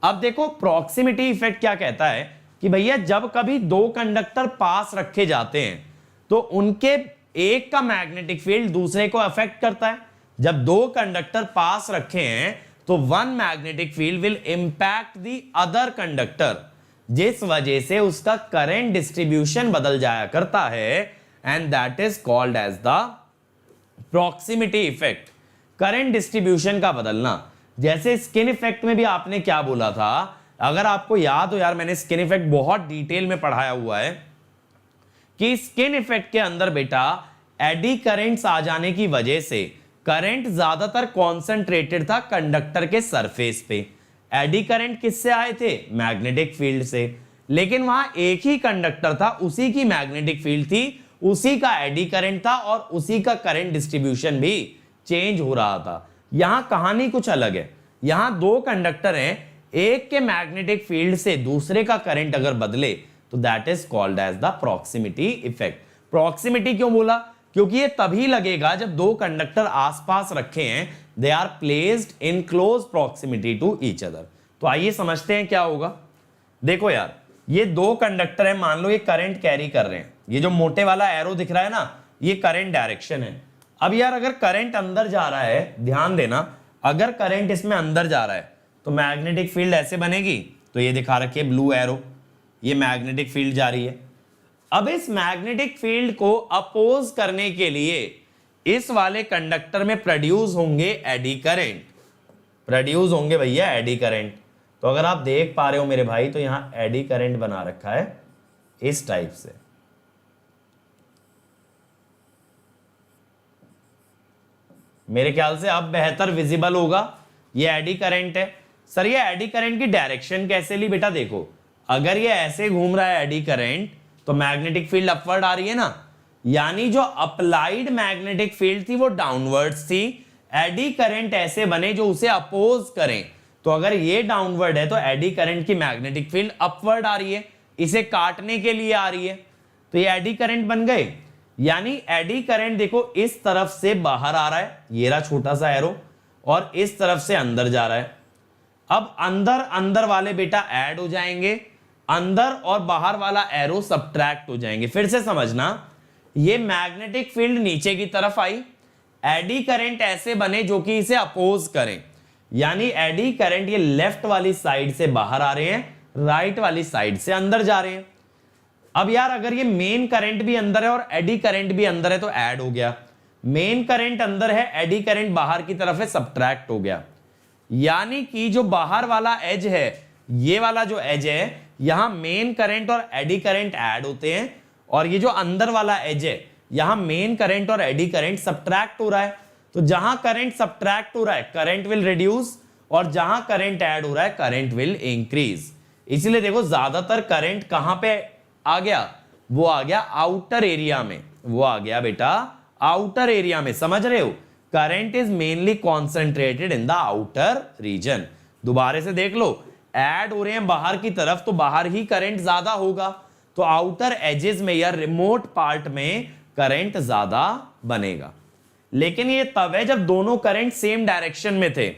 अब देखो प्रॉक्सिमिटी इफेक्ट क्या कहता है कि भैया जब कभी दो कंडक्टर पास रखे जाते हैं तो उनके एक का मैग्नेटिक फील्ड दूसरे को अफेक्ट करता है। जब दो कंडक्टर पास रखे हैं तो one magnetic field will impact the other conductor, जिस वजह से उसका करंट डिस्ट्रीब्यूशन बदल जाया करता है, and that is called as the proximity effect. Current distribution का बदलना, जैसे स्किन इफेक्ट में भी आपने क्या बोला था, अगर आपको याद हो यार, मैंने स्किन इफेक्ट बहुत डिटेल में पढ़ाया हुआ है कि स्किन इफेक्ट के अंदर बेटा एडी करंट्स आ जाने की वजह से करंट ज्यादातर कॉन्सेंट्रेटेड था कंडक्टर के सरफेस पे। एडी करंट किससे आए थे? मैग्नेटिक फील्ड से। लेकिन वहां एक ही कंडक्टर था, उसी की मैग्नेटिक फील्ड थी, उसी का एडी करंट था और उसी का करंट डिस्ट्रीब्यूशन भी चेंज हो रहा था। यहां कहानी कुछ अलग है। यहां दो कंडक्टर हैं, एक के मैग्नेटिक फील्ड से दूसरे का करंट अगर बदले तो that is called as the proximity effect. Proximity क्यों बोला? क्योंकि ये तभी लगेगा जब दो कंडक्टर आसपास रखे हैं, they are placed in close proximity to each other. तो आइए समझते हैं क्या होगा। देखो यार, ये दो कंडक्टर है, मान लो ये करंट कैरी कर रहे हैं, ये जो मोटे वाला एरो दिख रहा है ना, ये करंट डायरेक्शन है। अब यार अगर करंट अंदर जा रहा है, ध्यान देना, अगर करंट इसमें अंदर जा रहा है तो मैग्नेटिक फील्ड ऐसे बनेगी, तो ये दिखा रखी है ब्लू एरो, ये मैग्नेटिक फील्ड जा रही है। अब इस मैग्नेटिक फील्ड को अपोज करने के लिए इस वाले कंडक्टर में प्रोड्यूस होंगे एडी करंट, प्रोड्यूस होंगे भैया एडी करंट। तो अगर आप देख पा रहे हो मेरे भाई, तो यहां एडी करंट बना रखा है इस टाइप से। मेरे ख्याल से अब बेहतर विजिबल होगा। ये एडी करंट है। सर ये एडी करंट की डायरेक्शन कैसे ली? बेटा देखो, अगर ये ऐसे घूम रहा है एडी करंट, तो मैग्नेटिक फील्ड अपवर्ड आ रही है ना, यानी जो अप्लाइड मैग्नेटिक फील्ड थी वो डाउनवर्ड्स थी। एडी करंट ऐसे बने जो उसे अपोज करें, तो अगर ये डाउनवर्ड है तो एडी करंट की मैग्नेटिक फील्ड अपवर्ड आ रही है, इसे काटने के लिए आ रही है, तो ये एडी करंट बन गए। यानी एडी करंट देखो इस तरफ से बाहर आ रहा है, ये रहा छोटा सा एरो, और इस तरफ से अंदर जा रहा है। अब अंदर अंदर वाले बेटा ऐड हो जाएंगे, अंदर और बाहर वाला एरो सब्ट्रैक्ट हो जाएंगे। फिर से समझना, ये मैग्नेटिक फील्ड नीचे की तरफ आई, एडी करंट ऐसे बने जो कि इसे अपोज करें, यानी एडी करंट ये लेफ्ट वाली साइड से बाहर आ रहे हैं, राइट वाली साइड से अंदर जा रहे हैं। अब यार अगर ये मेन करंट भी अंदर है और एडी करंट भी अंदर है तो ऐड हो गया, मेन करंट अंदर है, एडी करंट बाहर की तरफ है, सब्ट्रैक्ट हो गया। यानी कि जो बाहर वाला एज है, ये वाला जो एज है, यहां मेन करंट और एडी करंट ऐड होते हैं, और ये जो अंदर वाला एज है, यहां मेन करंट और एडी करंट सब्ट्रैक्ट हो रहा है। तो जहां करंट सब्ट्रैक्ट हो रहा है करंट विल रिड्यूस, और जहां करंट ऐड हो रहा है करंट विल इंक्रीज। इसलिए देखो ज्यादातर करंट कहां पे आ गया? वो आ गया आउटर एरिया में, वो आ गया बेटा आउटर एरिया में। समझ रहे हो? Current is mainly concentrated in the outer region. दोबारा से देख लो, ऐड हो रहे हैं बाहर की तरफ तो बाहर ही करंट ज्यादा होगा, तो आउटर एजेस में या रिमोट पार्ट में करंट ज्यादा बनेगा। लेकिन ये तब है जब दोनों करंट सेम डायरेक्शन में थे।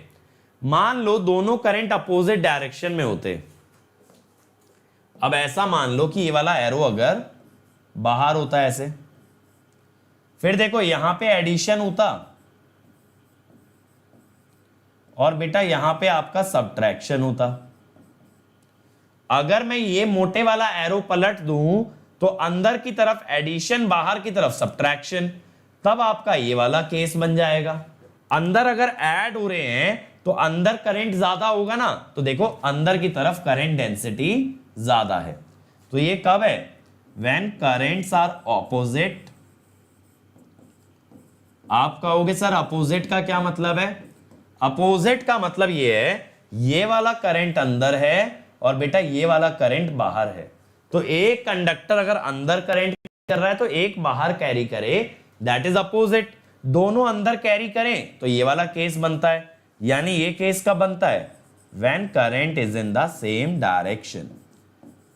मान लो दोनों करंट अपोजिट डायरेक्शन में होते। अब ऐसा मान लो कि ये वाला एरो अगर बाहर होता ऐसे, फिर देखो यहां पे एडिशन होता और बेटा यहां पे आपका सब्ट्रैक्शन होता। अगर मैं ये मोटे वाला एरो पलट दूं तो अंदर की तरफ एडिशन, बाहर की तरफ सब्ट्रैक्शन, तब आपका ये वाला केस बन जाएगा। अंदर अगर ऐड हो रहे हैं तो अंदर करंट ज्यादा होगा ना, तो देखो अंदर की तरफ करंट डेंसिटी ज्यादा है। तो ये कब है? When currents are opposite. आप कहोगे सर अपोजिट का क्या मतलब है? अपोजिट का मतलब ये है, ये वाला करंट अंदर है और बेटा ये वाला करंट बाहर है। तो एक कंडक्टर अगर अंदर करंट कर रहा है तो एक बाहर कैरी करे, दैट इज अपोजिट। दोनों अंदर कैरी करें तो ये वाला केस बनता है। यानी ये केस कब बनता है? When current is in the same direction.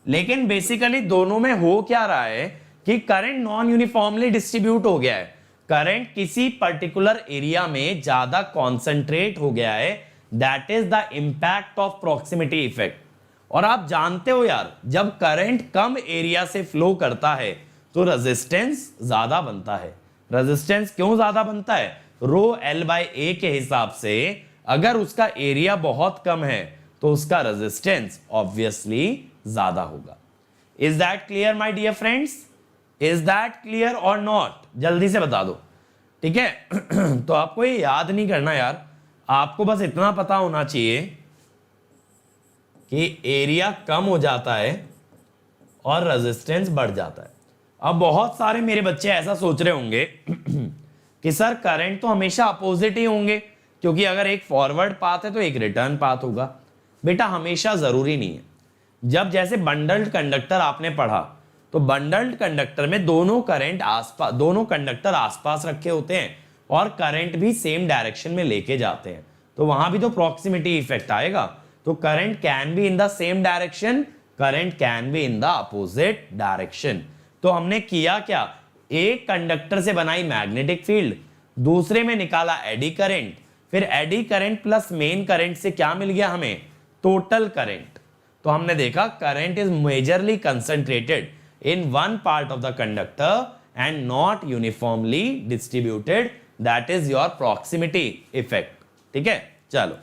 लेकिन बेसिकली दोनों में हो क्या रहा है कि करंट नॉन यूनिफॉर्मली डिस्ट्रीब्यूट हो गया है। करंट किसी पर्टिकुलर एरिया में ज्यादा कॉन्सेंट्रेट हो गया है, that is the impact of proximity effect. और आप जानते हो यार, जब करंट कम एरिया से फ्लो करता है तो रेजिस्टेंस ज्यादा बनता है। रेजिस्टेंस क्यों ज्यादा बनता है? रो एल बाय ए के हिसाब से अगर उसका एरिया बहुत कम है तो उसका रेजिस्टेंस ऑब्वियसली ज्यादा होगा। Is that clear my dear friends? Is that clear और नॉट? जल्दी से बता दो, ठीक है। तो आपको ये याद नहीं करना यार, आपको बस इतना पता होना चाहिए कि एरिया कम हो जाता है और रेजिस्टेंस बढ़ जाता है। अब बहुत सारे मेरे बच्चे ऐसा सोच रहे होंगे कि सर करंट तो हमेशा अपोजिट ही होंगे, क्योंकि अगर एक फॉरवर्ड पाथ है तो एक रिटर्न पाथ होगा। बेटा हमेशा जरूरी नहीं है। जब जैसे बंडल्ड कंडक्टर आपने पढ़ा, तो बंडल्ड कंडक्टर में दोनों कंडक्टर आसपास रखे होते हैं और करंट भी सेम डायरेक्शन में लेके जाते हैं, तो वहां भी तो प्रॉक्सिमिटी इफेक्ट आएगा। तो current can be in the same direction, current can be in the opposite direction. तो हमने किया क्या, एक कंडक्टर से बनाई मैग्नेटिक फील्ड, दूसरे में निकाला एडी करंट, फिर eddy current plus main current से क्या मिल गया हमें, टोटल करंट। तो हमने देखा current is majorly concentrated in one part of the conductor and not uniformly distributed, that is your proximity effect। ठीक है, चलो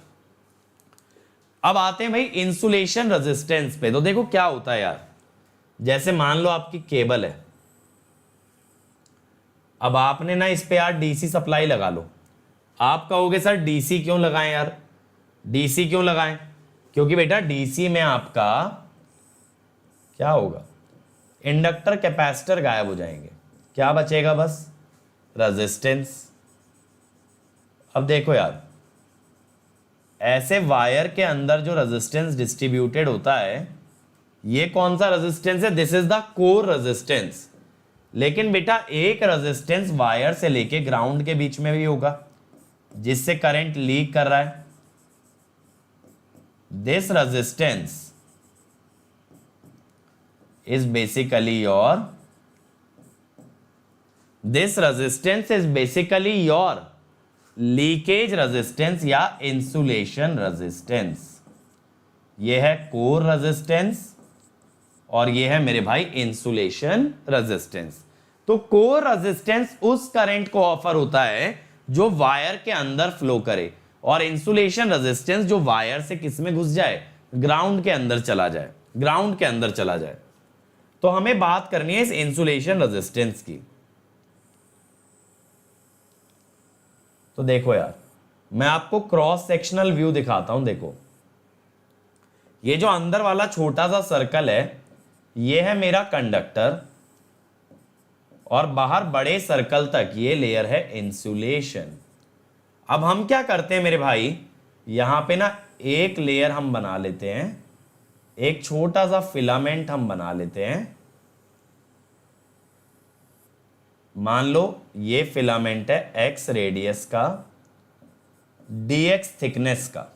अब आते हैं भाई इंसुलेशन रेजिस्टेंस पे। तो देखो क्या होता है यार, जैसे मान लो आपकी केबल है, अब आपने ना इस पे यार डीसी सप्लाई लगा लो। आप कहोगे सर डीसी क्यों लगाएं यार, डीसी क्यों लगाएं? क्योंकि बेटा डीसी में आपका क्या होगा, इंडक्टर कैपेसिटर गायब हो जाएंगे, क्या बचेगा, बस रेजिस्टेंस। अब देखो यार, ऐसे वायर के अंदर जो रेजिस्टेंस डिस्ट्रीब्यूटेड होता है, ये कौन सा रेजिस्टेंस है, this is the core resistance. लेकिन बेटा एक रेजिस्टेंस वायर से लेके ग्राउंड के बीच में भी होगा, जिससे करंट लीक कर रहा है। This resistance is basically your leakage resistance या इंसुलेशन रेजिस्टेंस। ये है कोर रेजिस्टेंस और ये है मेरे भाई इंसुलेशन रेजिस्टेंस। तो कोर रेजिस्टेंस उस करंट को ऑफर होता है जो वायर के अंदर फ्लो करे, और इंसुलेशन रेजिस्टेंस जो वायर से किस में घुस जाए, ग्राउंड के अंदर चला जाए, ग्राउंड के अंदर चला जाए। तो हमें बात करनी है इस इंसुलेशन रेजिस्टेंस की। तो देखो यार, मैं आपको क्रॉस सेक्शनल व्यू दिखाता हूं। देखो ये जो अंदर वाला छोटा सा सर्कल है, ये है मेरा कंडक्टर, और बाहर बड़े सर्कल तक ये लेयर है इंसुलेशन। अब हम क्या करते हैं मेरे भाई, यहां पे ना एक लेयर हम बना लेते हैं, एक छोटा सा फिलामेंट हम बना लेते हैं। मान लो ये फिलामेंट है x रेडियस का, dx थिकनेस का।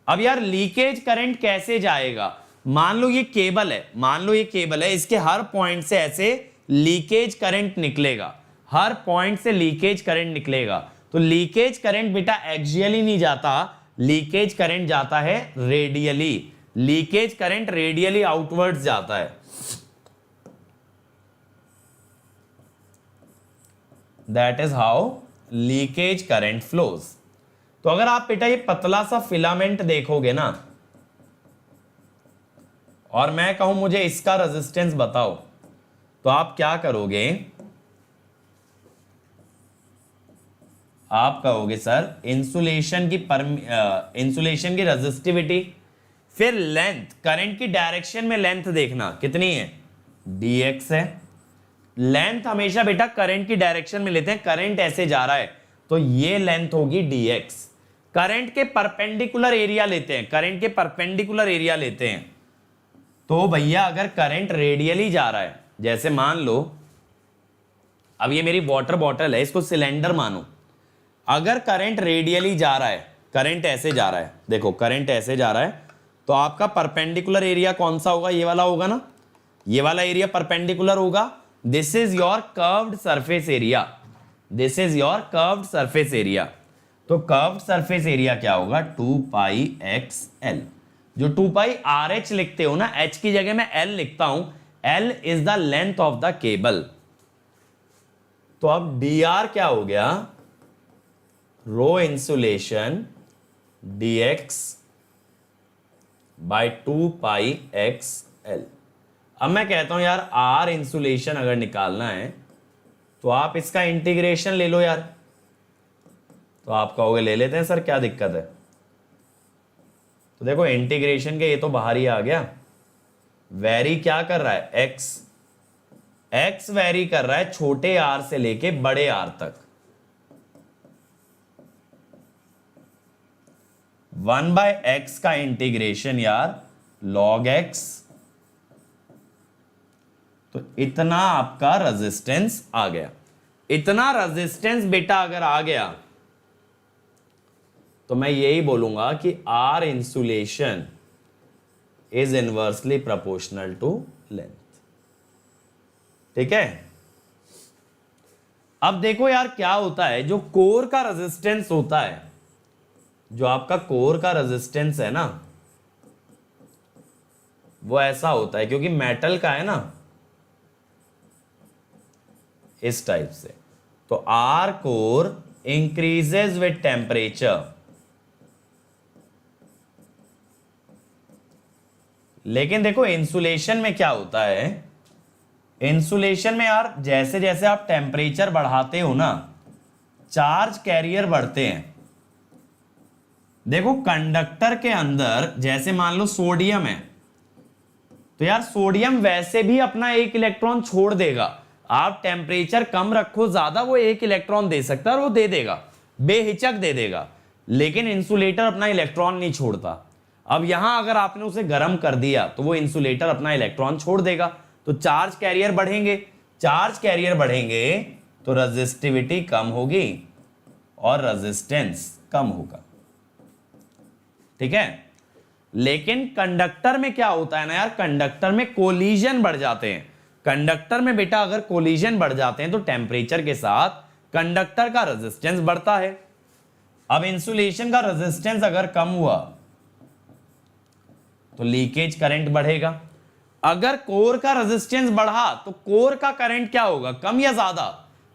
अब यार लीकेज करंट कैसे जाएगा, मान लो ये केबल है, मान लो ये केबल है, इसके हर पॉइंट से ऐसे लीकेज करंट निकलेगा, हर पॉइंट से लीकेज करंट निकलेगा। तो लीकेज करंट बेटा एक्सियली नहीं जाता, लीकेज करंट जाता है radially, leakage current radially outwards जाता है। That is how leakage current flows. तो अगर आप बेटा ये पतला सा फिलामेंट देखोगे ना, और मैं कहूं मुझे इसका रेजिस्टेंस बताओ, तो आप क्या करोगे, आप कहोगे सर इंसुलेशन की रेजिस्टिविटी, फिर लेंथ, करंट की डायरेक्शन में लेंथ देखना कितनी है, dx है। लेंथ हमेशा बेटा करंट की डायरेक्शन में लेते हैं, करंट ऐसे जा रहा है तो ये लेंथ होगी dx। करंट के परपेंडिकुलर एरिया लेते हैं, करंट के परपेंडिकुलर एरिया लेते हैं। तो भैया अगर करंट रेडियली जा रहा है, जैसे मान लो अब ये मेरी वाटर बॉटल है, इसको सिलेंडर मानो, अगर करंट रेडियली जा रहा है, करंट ऐसे जा रहा है, देखो करंट ऐसे जा रहा है, तो आपका परपेंडिकुलर एरिया कौन सा होगा, ये वाला होगा ना, ये वाला एरिया परपेंडिकुलर होगा। This is your curved surface area, this is your curved surface area. तो कर्व्ड सरफेस एरिया क्या होगा, 2πxl। जो 2πrh लिखते हो ना, h की जगह मैं l लिखता हूं, l is the length of the cable. तो अब dr क्या हो गया, रो इंसुलेशन dx बाई 2πxl। अब मैं कहता हूं यार आर इंसुलेशन अगर निकालना है तो आप इसका इंटीग्रेशन ले लो यार। तो आप कहोगे ले लेते हैं सर, क्या दिक्कत है। तो देखो इंटीग्रेशन के ये तो बाहर ही आ गया। वेरी क्या कर रहा है, एक्स वेरी कर रहा है छोटे आर से लेके बड़े आर तक। 1/x का इंटीग्रेशन यार log x। तो इतना आपका रेजिस्टेंस आ गया। इतना रेजिस्टेंस बेटा अगर आ गया तो मैं यही बोलूंगा कि R insulation is inversely proportional to length. ठीक है। अब देखो यार क्या होता है, जो कोर का रेजिस्टेंस होता है, जो आपका कोर का रेजिस्टेंस है ना, वो ऐसा होता है, क्योंकि मेटल का है ना, इस टाइप से। तो R core increases with temperature, लेकिन देखो इंसुलेशन में क्या होता है, इंसुलेशन में यार जैसे जैसे आप टेम्परेचर बढ़ाते हो ना, चार्ज कैरियर बढ़ते हैं। देखो कंडक्टर के अंदर जैसे मान लो सोडियम है, तो यार सोडियम वैसे भी अपना एक इलेक्ट्रॉन छोड़ देगा। आप टेम्परेचर कम रखो ज्यादा, वो एक इलेक्ट्रॉन दे सकता है और वो दे देगा, बेहिचक दे देगा। लेकिन इंसुलेटर अपना इलेक्ट्रॉन नहीं छोड़ता। अब यहां अगर आपने उसे गर्म कर दिया तो वो इंसुलेटर अपना इलेक्ट्रॉन छोड़ देगा, तो चार्ज कैरियर बढ़ेंगे। चार्ज कैरियर बढ़ेंगे तो रेजिस्टिविटी कम होगी और रेजिस्टेंस कम होगा। ठीक है। लेकिन कंडक्टर में क्या होता है ना यार, कंडक्टर में कोलिजन बढ़ जाते हैं। कंडक्टर में बेटा अगर कोलिजन बढ़ जाते हैं तो टेम्परेचर के साथ कंडक्टर का रेजिस्टेंस बढ़ता है। अब इंसुलेशन का रेजिस्टेंस अगर कम हुआ तो लीकेज करंट बढ़ेगा। अगर कोर का रेजिस्टेंस बढ़ा तो कोर का करंट क्या होगा, कम या ज्यादा,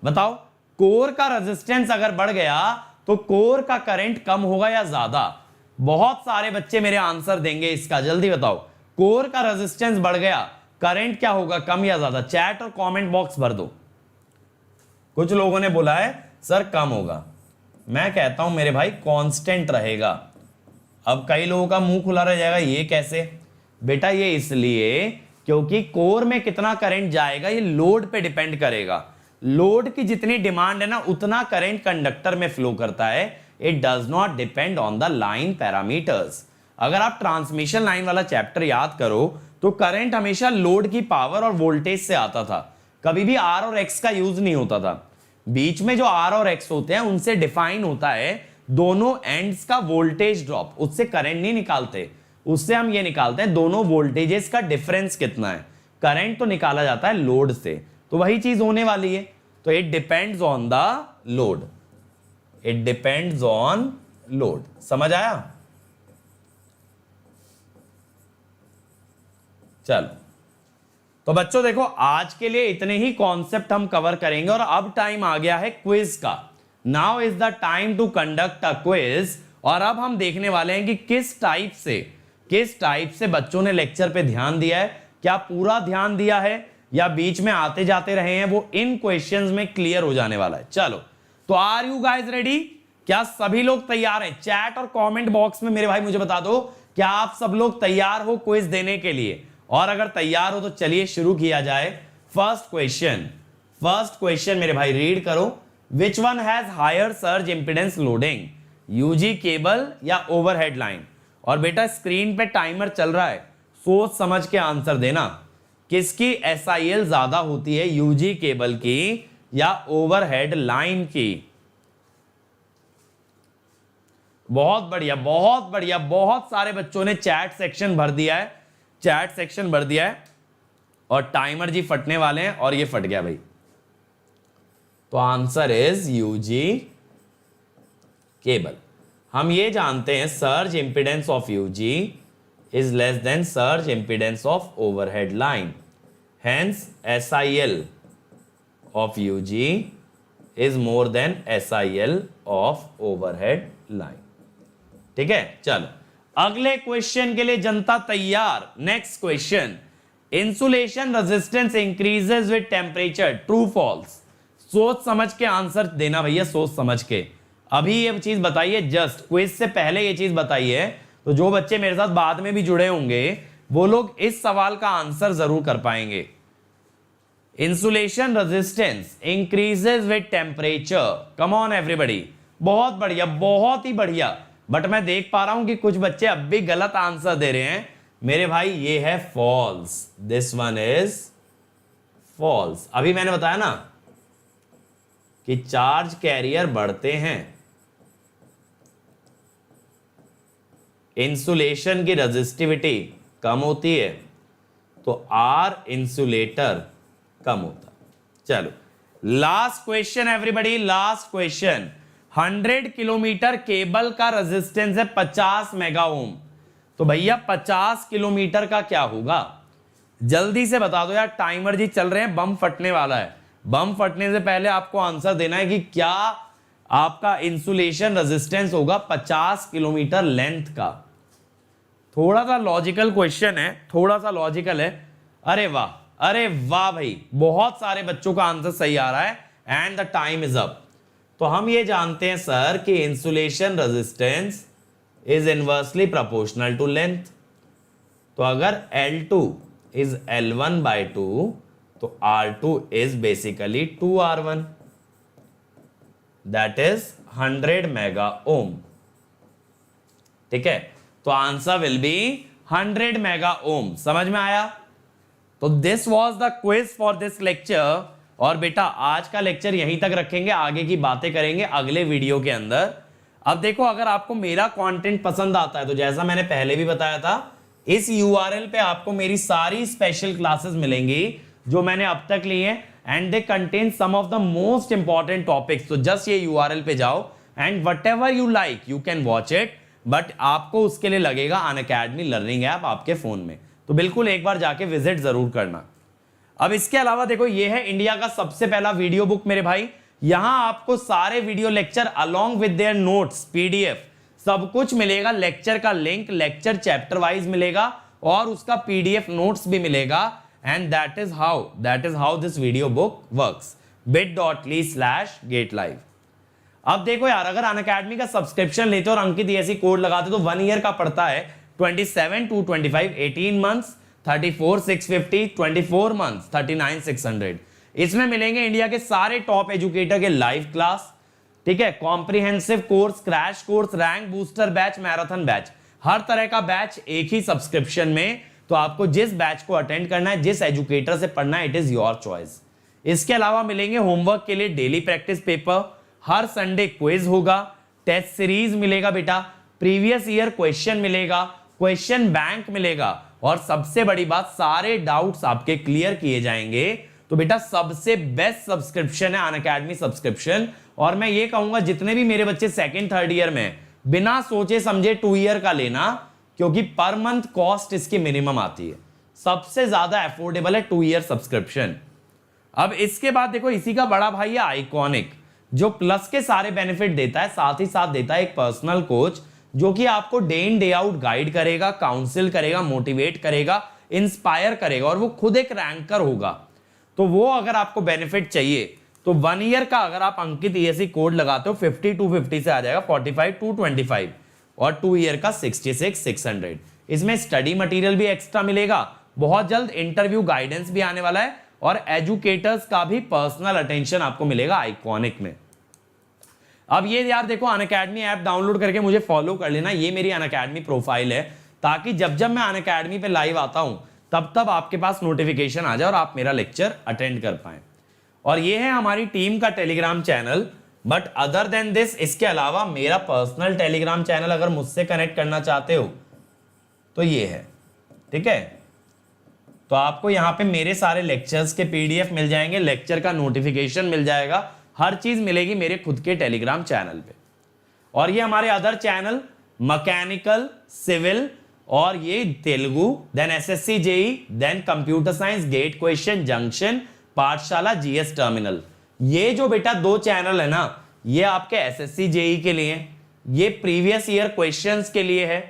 बताओ। कोर का रेजिस्टेंस अगर बढ़ गया तो कोर का करंट कम होगा या ज्यादा। बहुत सारे बच्चे मेरे आंसर देंगे इसका, जल्दी बताओ। कोर का रेजिस्टेंस बढ़ गया, करंट क्या होगा, कम या ज्यादा। चैट और कमेंट बॉक्स भर दो। कुछ लोगों ने बोला है सर कम होगा, मैं कहता हूं मेरे भाई कांस्टेंट रहेगा। अब कई लोगों का मुंह खुला रह जाएगा, ये कैसे बेटा, ये इसलिए क्योंकि कोर में कितना करंट जाएगा ये लोड पे डिपेंड करेगा। लोड की जितनी डिमांड है ना, उतना करंट कंडक्टर में फ्लो करता है। It does not depend on the line parameters. अगर आप ट्रांसमिशन लाइन वाला चैप्टर याद करो तो करंट हमेशा लोड की पावर और वोल्टेज से आता था, कभी भी आर और एक्स का यूज नहीं होता था। बीच में जो आर और एक्स होते हैं उनसे डिफाइन होता है दोनों एंड्स का वोल्टेज ड्रॉप, उससे करंट नहीं निकालते, उससे हम ये निकालते हैं दोनों वोल्टेजेस का डिफरेंस कितना है। करंट तो निकाला जाता है लोड से, तो वही चीज होने वाली है। तो it depends on the load, it depends on load. समझ आया? चलो तो बच्चों देखो आज के लिए इतने ही कॉन्सेप्ट हम कवर करेंगे और अब टाइम आ गया है क्विज का। Now is the time to conduct a quiz. और अब हम देखने वाले हैं कि किस टाइप से बच्चों ने लेक्चर पे ध्यान दिया है, क्या पूरा ध्यान दिया है या बीच में आते जाते रहे हैं, वो इन क्वेश्चंस में क्लियर हो जाने वाला है। चलो तो आर यू गाइज रेडी? क्या सभी लोग तैयार हैं? चैट और कमेंट बॉक्स में मेरे भाई मुझे बता दो, क्या आप सब लोग तैयार हो क्विज देने के लिए? और अगर तैयार हो तो चलिए शुरू किया जाए। फर्स्ट क्वेश्चन मेरे भाई रीड करो। Which one has higher surge impedance loading, UG cable या ओवरहेड लाइन? और बेटा स्क्रीन पे टाइमर चल रहा है, सोच समझ के आंसर देना। किसकी SIL ज्यादा होती है, यूजी केबल की या ओवरहेड लाइन की? बहुत बढ़िया, बहुत बढ़िया, बहुत सारे बच्चों ने चैट सेक्शन भर दिया है, और टाइमर जी फटने वाले हैं और ये फट गया भाई। तो आंसर इज यूजी केबल। हम ये जानते हैं surge impedance of UG is less than surge impedance of overhead line, hence SIL of UG is more than SIL of overhead line. ठीक है। चलो अगले क्वेश्चन के लिए जनता तैयार। Next question, insulation resistance increases with temperature, true false? सोच समझ के आंसर देना भैया, सोच समझ के। अभी ये चीज बताइए, जस्ट क्विज से पहले ये चीज बताइए, तो जो बच्चे मेरे साथ बाद में भी जुड़े होंगे वो लोग इस सवाल का आंसर जरूर कर पाएंगे। Insulation resistance increases with temperature, come on everybody. बहुत बढ़िया, बहुत ही बढ़िया। बट मैं देख पा रहा हूं कि कुछ बच्चे अब भी गलत आंसर दे रहे हैं मेरे भाई, ये है false, this one is false. अभी मैंने बताया ना कि चार्ज कैरियर बढ़ते हैं, इंसुलेशन की रेजिस्टिविटी कम होती है, तो आर इंसुलेटर कम होता है। चलो last question everybody, last question. 100 kilometre cable का रेजिस्टेंस है 50 मेगा ओम, तो भैया 50 किलोमीटर का क्या होगा? जल्दी से बता दो यार, टाइमर जी चल रहे हैं, बम फटने वाला है। बम फटने से पहले आपको आंसर देना है कि क्या आपका इंसुलेशन रेजिस्टेंस होगा 50 किलोमीटर लेंथ का। थोड़ा सा लॉजिकल क्वेश्चन है, थोड़ा सा लॉजिकल है। अरे वाह, अरे वाह भाई, बहुत सारे बच्चों का आंसर सही आ रहा है and the time is up. तो हम ये जानते हैं सर कि insulation resistance is inversely proportional to length. तो अगर L2 इज L1/2 तो R2 is basically 2R1, that is 100 mega ohm. ठीक है, तो answer will be 100 mega ohm. समझ में आया? तो this was the quiz for this lecture. और बेटा आज का लेक्चर यहीं तक रखेंगे, आगे की बातें करेंगे अगले वीडियो के अंदर। अब देखो, अगर आपको मेरा कंटेंट पसंद आता है तो जैसा मैंने पहले भी बताया था, इस URL पे आपको मेरी सारी स्पेशल क्लासेस मिलेंगी जो मैंने अब तक ली हैं, and they contain some of the most important topics. तो जस्ट ये URL पे जाओ and whatever you like you can watch it, but आपको उसके लिए लगेगा अनअकैडमी लर्निंग ऐप आपके फोन में। तो बिल्कुल एक बार जाके विजिट जरूर करना। अब इसके अलावा देखो, ये है इंडिया का सबसे पहला वीडियो बुक मेरे भाई। यहां आपको सारे video lecture along with their notes, PDF सब कुछ मिलेगा। लेक्चर का लिंक, लेक्चर चैप्टर वाइज मिलेगा और उसका PDF नोट्स भी मिलेगा। And that is how this video book works, bit.ly/GateLive। अब देखो यार, अगर अनअकैडमी का सब्सक्रिप्शन लेते हो और अंकित ऐसी कोड लगाते तो 1 ईयर का पड़ता है 27,225, 18 मंथ्स 34,650, 24 मंथ्स 39,600। इसमें मिलेंगे इंडिया के सारे टॉप एजुकेटर के लाइव क्लास, ठीक है, comprehensive course, crash course, rank booster batch, marathon batch, हर तरह का बैच एक ही सब्सक्रिप्शन में। तो आपको जिस बैच को अटेंड करना है, जिस एजुकेटर से पढ़ना है, इट इज योर चॉइस। इसके अलावा मिलेंगे होमवर्क के लिए डेली प्रैक्टिस पेपर, हर संडे क्विज होगा, टेस्ट सीरीज मिलेगा बेटा, प्रीवियस ईयर क्वेश्चन मिलेगा, क्वेश्चन बैंक मिलेगा, और सबसे बड़ी बात, सारे डाउट्स आपके क्लियर किए जाएंगे। तो बेटा सबसे बेस्ट सब्सक्रिप्शन है अनअकैडमी सब्सक्रिप्शन। और मैं ये कहूंगा जितने भी मेरे बच्चे सेकंड थर्ड ईयर में, बिना सोचे समझे 2 ईयर का लेना, क्योंकि पर मंथ कॉस्ट इसकी मिनिमम आती है। सबसे ज्यादा अफोर्डेबल है 2 ईयर सब्सक्रिप्शन। अब इसके बाद देखो, इसी का बड़ा भाई है आइकॉनिक, जो प्लस के सारे बेनिफिट देता है, साथ ही साथ देता है एक पर्सनल कोच जो कि आपको day in day out guide करेगा, काउंसिल करेगा, मोटिवेट करेगा, इंस्पायर करेगा, और वो खुद एक रैंकर होगा। तो वो अगर आपको बेनिफिट चाहिए तो 1 ईयर का अगर आप अंकित ESE कोड लगाते हो 50-250 से आ जाएगा 45-225, और 2 ईयर का 66-600। इसमें स्टडी मटेरियल भी एक्स्ट्रा मिलेगा, बहुत जल्द इंटरव्यू गाइडेंस भी आने वाला है, और एजुकेटर्स का भी पर्सनल अटेंशन आपको मिलेगा आइकॉनिक में। अब ये यार देखो, अनअकैडमी ऐप डाउनलोड करके मुझे फॉलो कर लेना, ये मेरी अनअकैडमी प्रोफाइल है, ताकि जब जब मैं अनअकैडमी पे लाइव आता हूं तब तब आपके पास नोटिफिकेशन आ जाए और आप मेरा लेक्चर अटेंड कर पाएं। और ये है हमारी टीम का Telegram channel. But other than this, इसके अलावा मेरा पर्सनल टेलीग्राम चैनल अगर मुझसे कनेक्ट करना चाहते हो तो ये है, ठीक है। तो आपको यहाँ पे मेरे सारे लेक्चर्स के PDF मिल जाएंगे, लेक्चर का नोटिफिकेशन मिल जाएगा, हर चीज मिलेगी मेरे खुद के टेलीग्राम चैनल पे। और ये हमारे अदर चैनल, मैकेनिकल, सिविल, और ये Telugu, then SSC JEE, then computer science, GATE question, junction, Pathshala, GS terminal. ये जो बेटा 2 चैनल है ना, ये आपके SSC JEE के लिए, ये प्रीवियस ईयर क्वेश्चंस के लिए है,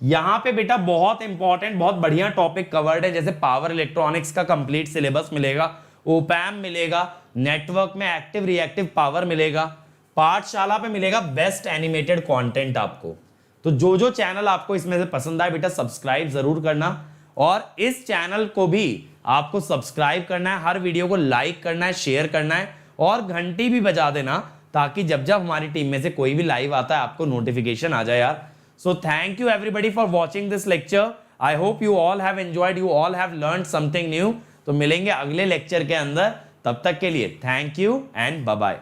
यहां पे बेटा बहुत इंपॉर्टेंट बहुत बढ़िया टॉपिक कवर्ड है, जैसे पावर इलेक्ट्रॉनिक्स का कंप्लीट सिलेबस मिलेगा, ओपैम मिलेगा, नेटवर्क में एक्टिव रिएक्टिव पावर मिलेगा, पाठशाला पे मिलेगा बेस्ट एनिमेटेड कंटेंट आपको। तो जो जो चैनल आपको इसमें से पसंद आए बेटा सब्सक्राइब जरूर करना, और इस चैनल को भी आपको सब्सक्राइब करना है, हर वीडियो को लाइक करना है, शेयर करना है और घंटी भी बजा देना, ताकि जब जब हमारी टीम में से कोई भी लाइव आता है आपको नोटिफिकेशन आ जाए यार। So thank you everybody for watching this lecture. I hope you all have enjoyed, you all have learned something new. तो मिलेंगे अगले लेक्चर के अंदर, तब तक के लिए thank you and bye bye.